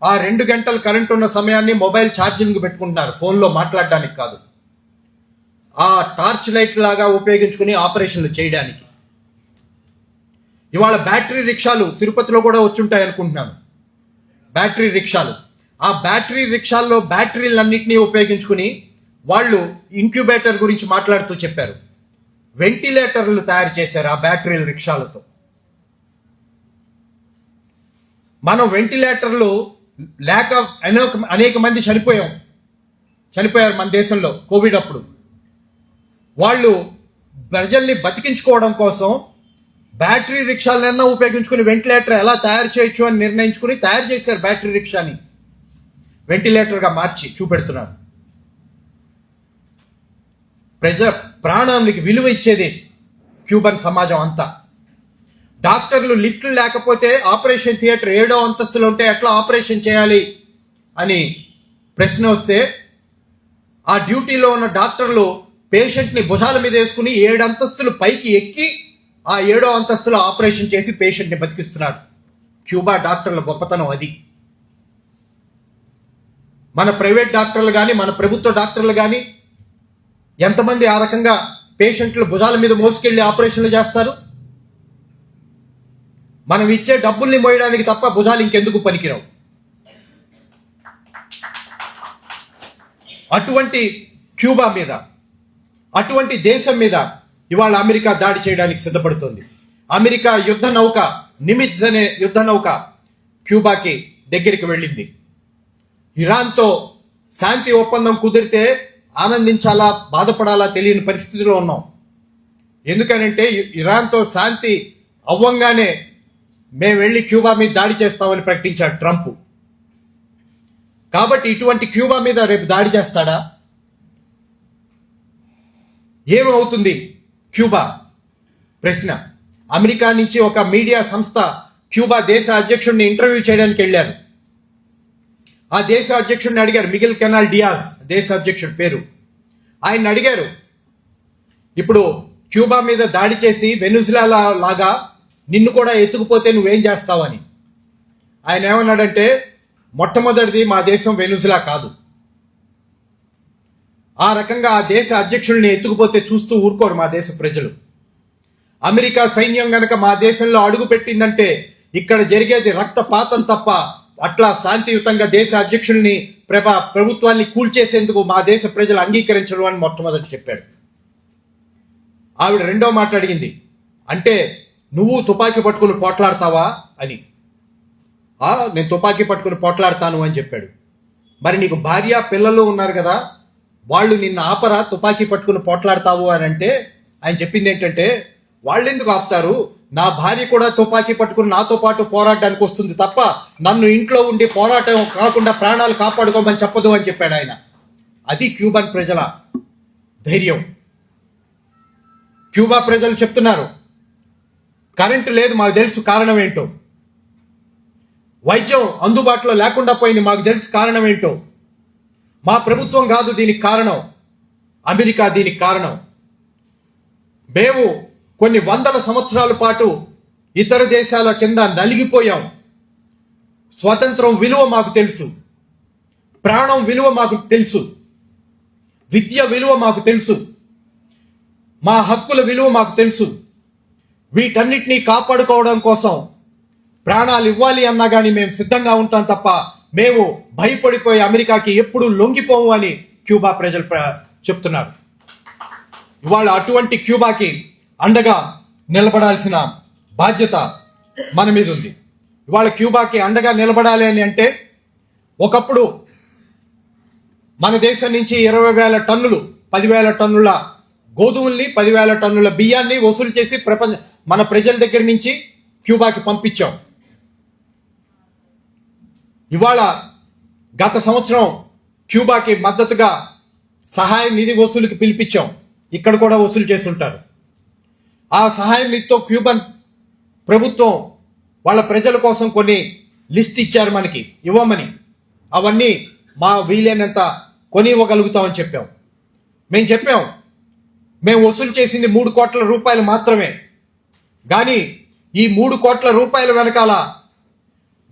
ఆ 2 గంటలు కరెంట్ ఉన్న సమయాన్ని మొబైల్ ఛార్జింగ్ పెట్టుకుంటున్నారు, ఫోన్లో మాట్లాడడానికి కాదు, ఆ టార్చ్ లైట్ లాగా ఉపయోగించుకుని ఆపరేషన్లు చేయడానికి. ఇవాళ బ్యాటరీ రిక్షాలు తిరుపతిలో కూడా వచ్చుంటాయి అనుకుంటున్నాను. బ్యాటరీ రిక్షాలు, ఆ బ్యాటరీ రిక్షాల్లో బ్యాటరీలన్నింటినీ ఉపయోగించుకుని వాళ్ళు ఇంక్యుబేటర్ గురించి మాట్లాడుతూ చెప్పారు. వెంటిలేటర్లు తయారు చేశారు ఆ బ్యాటరీ రిక్షాలతో. మనం వెంటిలేటర్లు లేక అనేక మంది చనిపోయారు మన దేశంలో కోవిడ్ అప్పుడు. వాళ్ళు ప్రజల్ని బతికించుకోవడం కోసం బ్యాటరీ రిక్షాలన్నా ఉపయోగించుకుని వెంటిలేటర్ ఎలా తయారు చేయొచ్చు అని నిర్ణయించుకుని తయారు చేశారు. బ్యాటరీ రిక్షాని వెంటిలేటర్గా మార్చి చూపెడుతున్నారు. ప్రాణానికి విలువ ఇచ్చేది క్యూబన్ సమాజం అంతా. డాక్టర్లు లిఫ్ట్లు లేకపోతే ఆపరేషన్ థియేటర్ 7వ అంతస్తులో ఉంటే ఎట్లా ఆపరేషన్ చేయాలి అని ప్రశ్న వస్తే ఆ డ్యూటీలో ఉన్న డాక్టర్లు పేషెంట్ని భుజాల మీద వేసుకుని 7 అంతస్తులు పైకి ఎక్కి ఆ 7వ అంతస్తులో ఆపరేషన్ చేసి పేషెంట్ని బతికిస్తున్నారు. క్యూబా డాక్టర్ల గొప్పతనం అది. మన ప్రైవేట్ డాక్టర్లు కానీ మన ప్రభుత్వ డాక్టర్లు కానీ ఎంతమంది ఆ రకంగా పేషెంట్లు భుజాల మీద మోసుకెళ్లి ఆపరేషన్లు చేస్తారు? మనం ఇచ్చే డబ్బుల్ని మోయడానికి తప్ప భుజాలు ఇంకెందుకు పనికిరావు. అటువంటి క్యూబా మీద, అటువంటి దేశం మీద ఇవాళ అమెరికా దాడి చేయడానికి సిద్ధపడుతోంది. అమెరికా యుద్ధ నౌక నిమిత్జ్ అనే యుద్ధ నౌక క్యూబాకి దగ్గరికి వెళ్ళింది. ఇరాన్తో శాంతి ఒప్పందం కుదిరితే ఆనందించాలా బాధపడాలా తెలియని పరిస్థితిలో ఉన్నాం. ఎందుకనంటే ఇరాన్తో శాంతి అవ్వంగానే మేము వెళ్ళి క్యూబా మీద దాడి చేస్తామని ప్రకటించాడు ట్రంప్. కాబట్టి ఇటువంటి క్యూబా మీద రేపు దాడి చేస్తాడా? ఏమవుతుంది క్యూబా? ప్రశ్న. అమెరికా నుంచి ఒక మీడియా సంస్థ క్యూబా దేశ అధ్యక్షుడిని ఇంటర్వ్యూ చేయడానికి వెళ్ళారు. ఆ దేశ అధ్యక్షుడిని అడిగారు, మిగిల్ కెనాల్ డియాజ్ దేశ అధ్యక్షుడి పేరు. ఆయన అడిగారు, ఇప్పుడు క్యూబా మీద దాడి చేసి వెనుజులా లాగా నిన్ను కూడా ఎత్తుకుపోతే నువ్వేం చేస్తావని. ఆయన ఏమన్నాడంటే, మొట్టమొదటిది మా దేశం వెనుజులా కాదు. ఆ రకంగా ఆ దేశ అధ్యక్షుల్ని ఎత్తుకుపోతే చూస్తూ ఊరుకోరు మా దేశ ప్రజలు. అమెరికా సైన్యం గనక మా దేశంలో అడుగు పెట్టిందంటే ఇక్కడ జరిగేది రక్తపాతం తప్ప అట్లా శాంతియుతంగా దేశ అధ్యక్షుల్ని ప్రభుత్వాన్ని కూల్చేసేందుకు మా దేశ ప్రజలు అంగీకరించరు అని మొట్టమొదటి చెప్పాడు. ఆవిడ రెండో మాట అడిగింది, అంటే నువ్వు తుపాకీ పట్టుకుని పోట్లాడతావా అని. నేను తుపాకీ పట్టుకుని పోట్లాడతాను అని చెప్పాడు. మరి నీకు భార్య పిల్లలు ఉన్నారు కదా, వాళ్ళు నిన్ను ఆపరా తుపాకీ పట్టుకుని పోట్లాడతావు అని అంటే ఆయన చెప్పింది ఏంటంటే, వాళ్ళు ఎందుకు ఆపుతారు, నా భార్య కూడా తుపాకీ పట్టుకుని నాతో పాటు పోరాడడానికి వస్తుంది తప్ప నన్ను ఇంట్లో ఉండి పోరాటం కాకుండా ప్రాణాలు కాపాడుకోమని చెప్పదు అని చెప్పాడు ఆయన. అది క్యూబన్ ప్రజల ధైర్యం. క్యూబా ప్రజలు చెప్తున్నారు, కరెంటు లేదు మాకు తెలుసు కారణం ఏంటో, వైద్యం అందుబాటులో లేకుండా పోయింది మాకు తెలుసు కారణం ఏంటో, మా ప్రభుత్వం కాదు దీనికి కారణం, అమెరికా దీనికి కారణం. మేము కొన్ని వందల సంవత్సరాల పాటు ఇతర దేశాల కింద నలిగిపోయాం. స్వాతంత్రం విలువ మాకు తెలుసు, ప్రాణం విలువ మాకు తెలుసు, విద్య విలువ మాకు తెలుసు, మా హక్కుల విలువ మాకు తెలుసు. వీటన్నిటినీ కాపాడుకోవడం కోసం ప్రాణాలు ఇవ్వాలి అన్నా కానీ మేము సిద్ధంగా ఉంటాం తప్ప మేము భయపడిపోయి అమెరికాకి ఎప్పుడు లొంగిపోము అని క్యూబా ప్రజలు చెప్తున్నారు. ఇవాళ అటువంటి క్యూబాకి అండగా నిలబడాల్సిన బాధ్యత మన మీద ఉంది. ఇవాళ క్యూబాకి అండగా నిలబడాలి అని అంటే, ఒకప్పుడు మన దేశం నుంచి 20,000 టన్నులు 10,000 టన్నుల గోధుమల్ని 10,000 టన్నుల బియ్యాన్ని వసూలు చేసి మన ప్రజల దగ్గర నుంచి క్యూబాకి పంపించాం. ఇవాళ గత సంవత్సరం క్యూబాకి మద్దతుగా సహాయ నిధి వసూలుకి పిలిపించాం. ఇక్కడ కూడా వసూలు చేస్తుంటారు. ఆ సహాయం నిధితో క్యూబన్ ప్రభుత్వం వాళ్ళ ప్రజల కోసం కొన్ని లిస్ట్ ఇచ్చారు మనకి ఇవ్వమని. అవన్నీ మా వీలైనంత కొని ఇవ్వగలుగుతామని చెప్పాం. మేము చెప్పాం, మేము వసూలు చేసింది 3 కోట్ల రూపాయలు మాత్రమే. కానీ ఈ 3 కోట్ల రూపాయల వెనకాల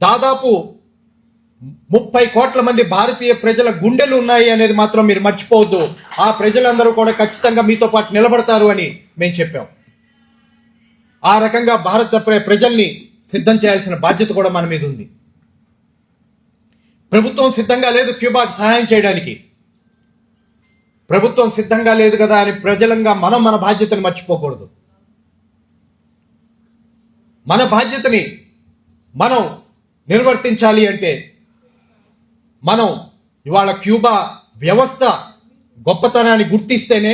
దాదాపు 30 కోట్ల మంది భారతీయ ప్రజల గుండెలు ఉన్నాయి అనేది మాత్రం మీరు మర్చిపోవద్దు. ఆ ప్రజలందరూ కూడా ఖచ్చితంగా మీతో పాటు నిలబడతారు అని మేము చెప్పాం. ఆ రకంగా భారత ప్రజల్ని సిద్ధం చేయాల్సిన బాధ్యత కూడా మన మీద ఉంది. ప్రభుత్వం సిద్ధంగా లేదు క్యూబాకు సహాయం చేయడానికి. ప్రభుత్వం సిద్ధంగా లేదు కదా అని ప్రజలంగా మన బాధ్యతను మర్చిపోకూడదు. మన బాధ్యతని మనం నిర్వర్తించాలి అంటే మనం ఇవాళ క్యూబా వ్యవస్థ గొప్పతనాన్ని గుర్తిస్తేనే,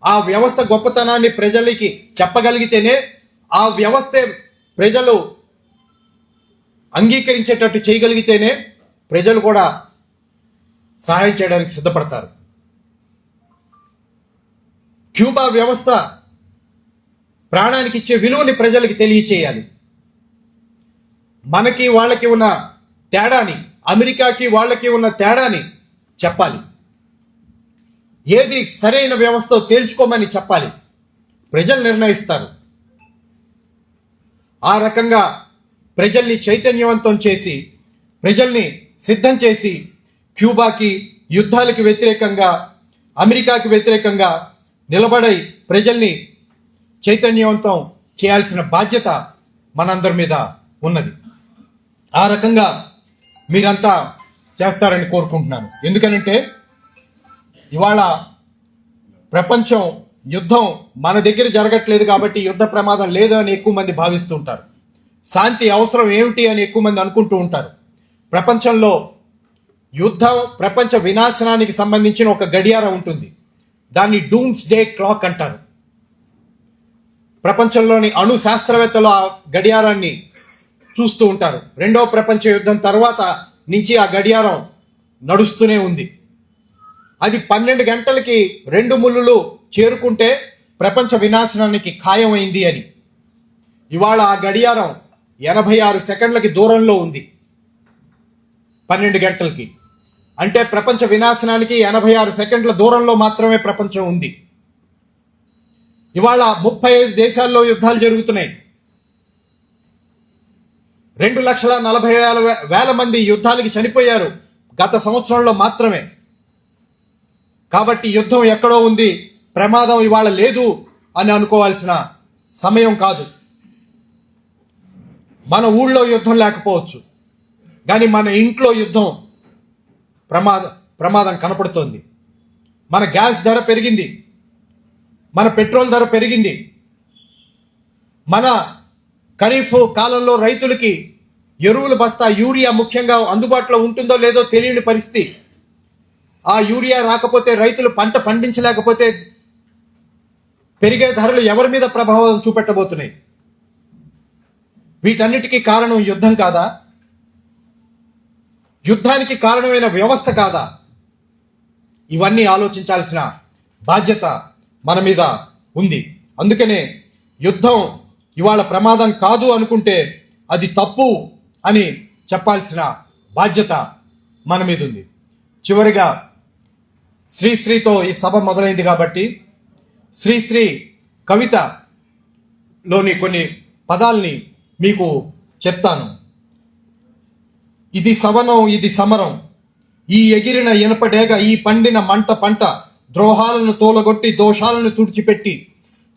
ఆ వ్యవస్థ గొప్పతనాన్ని ప్రజలకి చెప్పగలిగితేనే, ఆ వ్యవస్థ ప్రజలు అంగీకరించేటట్టు చేయగలిగితేనే ప్రజలు కూడా సహాయం చేయడానికి సిద్ధపడతారు. క్యూబా వ్యవస్థ ప్రాణానికి ఇచ్చే విలువని ప్రజలకి తెలియచేయాలి. మనకి వాళ్ళకి ఉన్న తేడాని, అమెరికాకి వాళ్ళకి ఉన్న తేడాని చెప్పాలి. ఏది సరైన వ్యవస్థ తేల్చుకోమని చెప్పాలి. ప్రజలు నిర్ణయిస్తారు. ఆ రకంగా ప్రజల్ని చైతన్యవంతం చేసి, ప్రజల్ని సిద్ధం చేసి, క్యూబాకి యుద్ధాలకు వ్యతిరేకంగా, అమెరికాకి వ్యతిరేకంగా నిలబడి ప్రజల్ని చైతన్యవంతం చేయాల్సిన బాధ్యత మనందరి మీద ఉన్నది. ఆ రకంగా మీరంతా చేస్తారని కోరుకుంటున్నాను. ఎందుకనంటే ఇవాళ ప్రపంచం యుద్ధం మన దగ్గర జరగట్లేదు కాబట్టి యుద్ధ ప్రమాదం లేదు అని ఎక్కువ మంది భావిస్తూ ఉంటారు. శాంతి అవసరం ఏమిటి అని ఎక్కువ మంది అనుకుంటూ ఉంటారు. ప్రపంచంలో యుద్ధం, ప్రపంచ వినాశనానికి సంబంధించిన ఒక గడియారం ఉంటుంది. దాన్ని డూమ్స్ డే క్లాక్ అంటారు. ప్రపంచంలోని అణు శాస్త్రవేత్తలు ఆ గడియారాన్ని చూస్తూ ఉంటారు. 2వ ప్రపంచ యుద్ధం తర్వాత నుంచి ఆ గడియారం నడుస్తూనే ఉంది. అది 12 గంటలకి 2 ముళ్ళులు చేరుకుంటే ప్రపంచ వినాశనానికి ఖాయమైంది అని. ఇవాళ ఆ గడియారం 86 సెకండ్లకి దూరంలో ఉంది. 12 గంటలకి అంటే ప్రపంచ వినాశనానికి 86 సెకండ్ల దూరంలో మాత్రమే ప్రపంచం ఉంది. ఇవాళ 35 దేశాల్లో యుద్ధాలు జరుగుతున్నాయి. 2,40,000 మంది యుద్ధాలకి చనిపోయారు గత సంవత్సరంలో మాత్రమే. కాబట్టి యుద్ధం ఎక్కడో ఉంది, ప్రమాదం ఇవాళ లేదు అని అనుకోవాల్సిన సమయం కాదు. మన ఊళ్ళో యుద్ధం లేకపోవచ్చు, కానీ మన ఇంట్లో యుద్ధం ప్రమాదం కనపడుతోంది. మన గ్యాస్ ధర పెరిగింది, మన పెట్రోల్ ధర పెరిగింది. మన ఖరీఫ్ కాలంలో రైతులకి ఎరువుల బస్తా యూరియా ముఖ్యంగా అందుబాటులో ఉంటుందో లేదో తెలియని పరిస్థితి. ఆ యూరియా రాకపోతే రైతులు పంట పండించలేకపోతే పెరిగే ధరలు ఎవరి మీద ప్రభావం చూపెట్టబోతున్నాయి? వీటన్నిటికీ కారణం యుద్ధం కాదా? యుద్ధానికి కారణమైన వ్యవస్థ కాదా? ఇవన్నీ ఆలోచించాల్సిన బాధ్యత మన మీద ఉంది. అందుకనే యుద్ధం ఇవాళ ప్రమాదం కాదు అనుకుంటే అది తప్పు అని చెప్పాల్సిన బాధ్యత మన మీద ఉంది. చివరిగా శ్రీశ్రీతో ఈ సభ మొదలైంది కాబట్టి శ్రీశ్రీ కవితలోని కొన్ని పదాల్ని మీకు చెప్తాను. ఇది సవనం, ఇది సమరం, ఈ ఎగిరిన ఇనపడేగ, ఈ పండిన పంట, ద్రోహాలను తోలగొట్టి దోషాలను తుడిచిపెట్టి,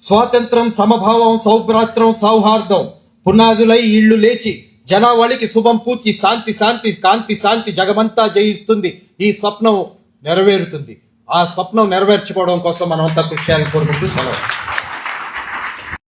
స్వాతంత్రం, సమభావం, సౌభ్రాత్రం, సౌహార్దం పునాదులై ఇళ్ళు లేచి జనావళికి శుభం పూచి, శాంతి శాంతి కాంతి శాంతి జగమంతా జయిస్తుంది. ఈ స్వప్నం నెరవేరుతుంది. ఆ స్వప్నం నెరవేర్చుకోవడం కోసం మనం అంతా కృషి చేయాలని కోరుకుంటూ సెలవు.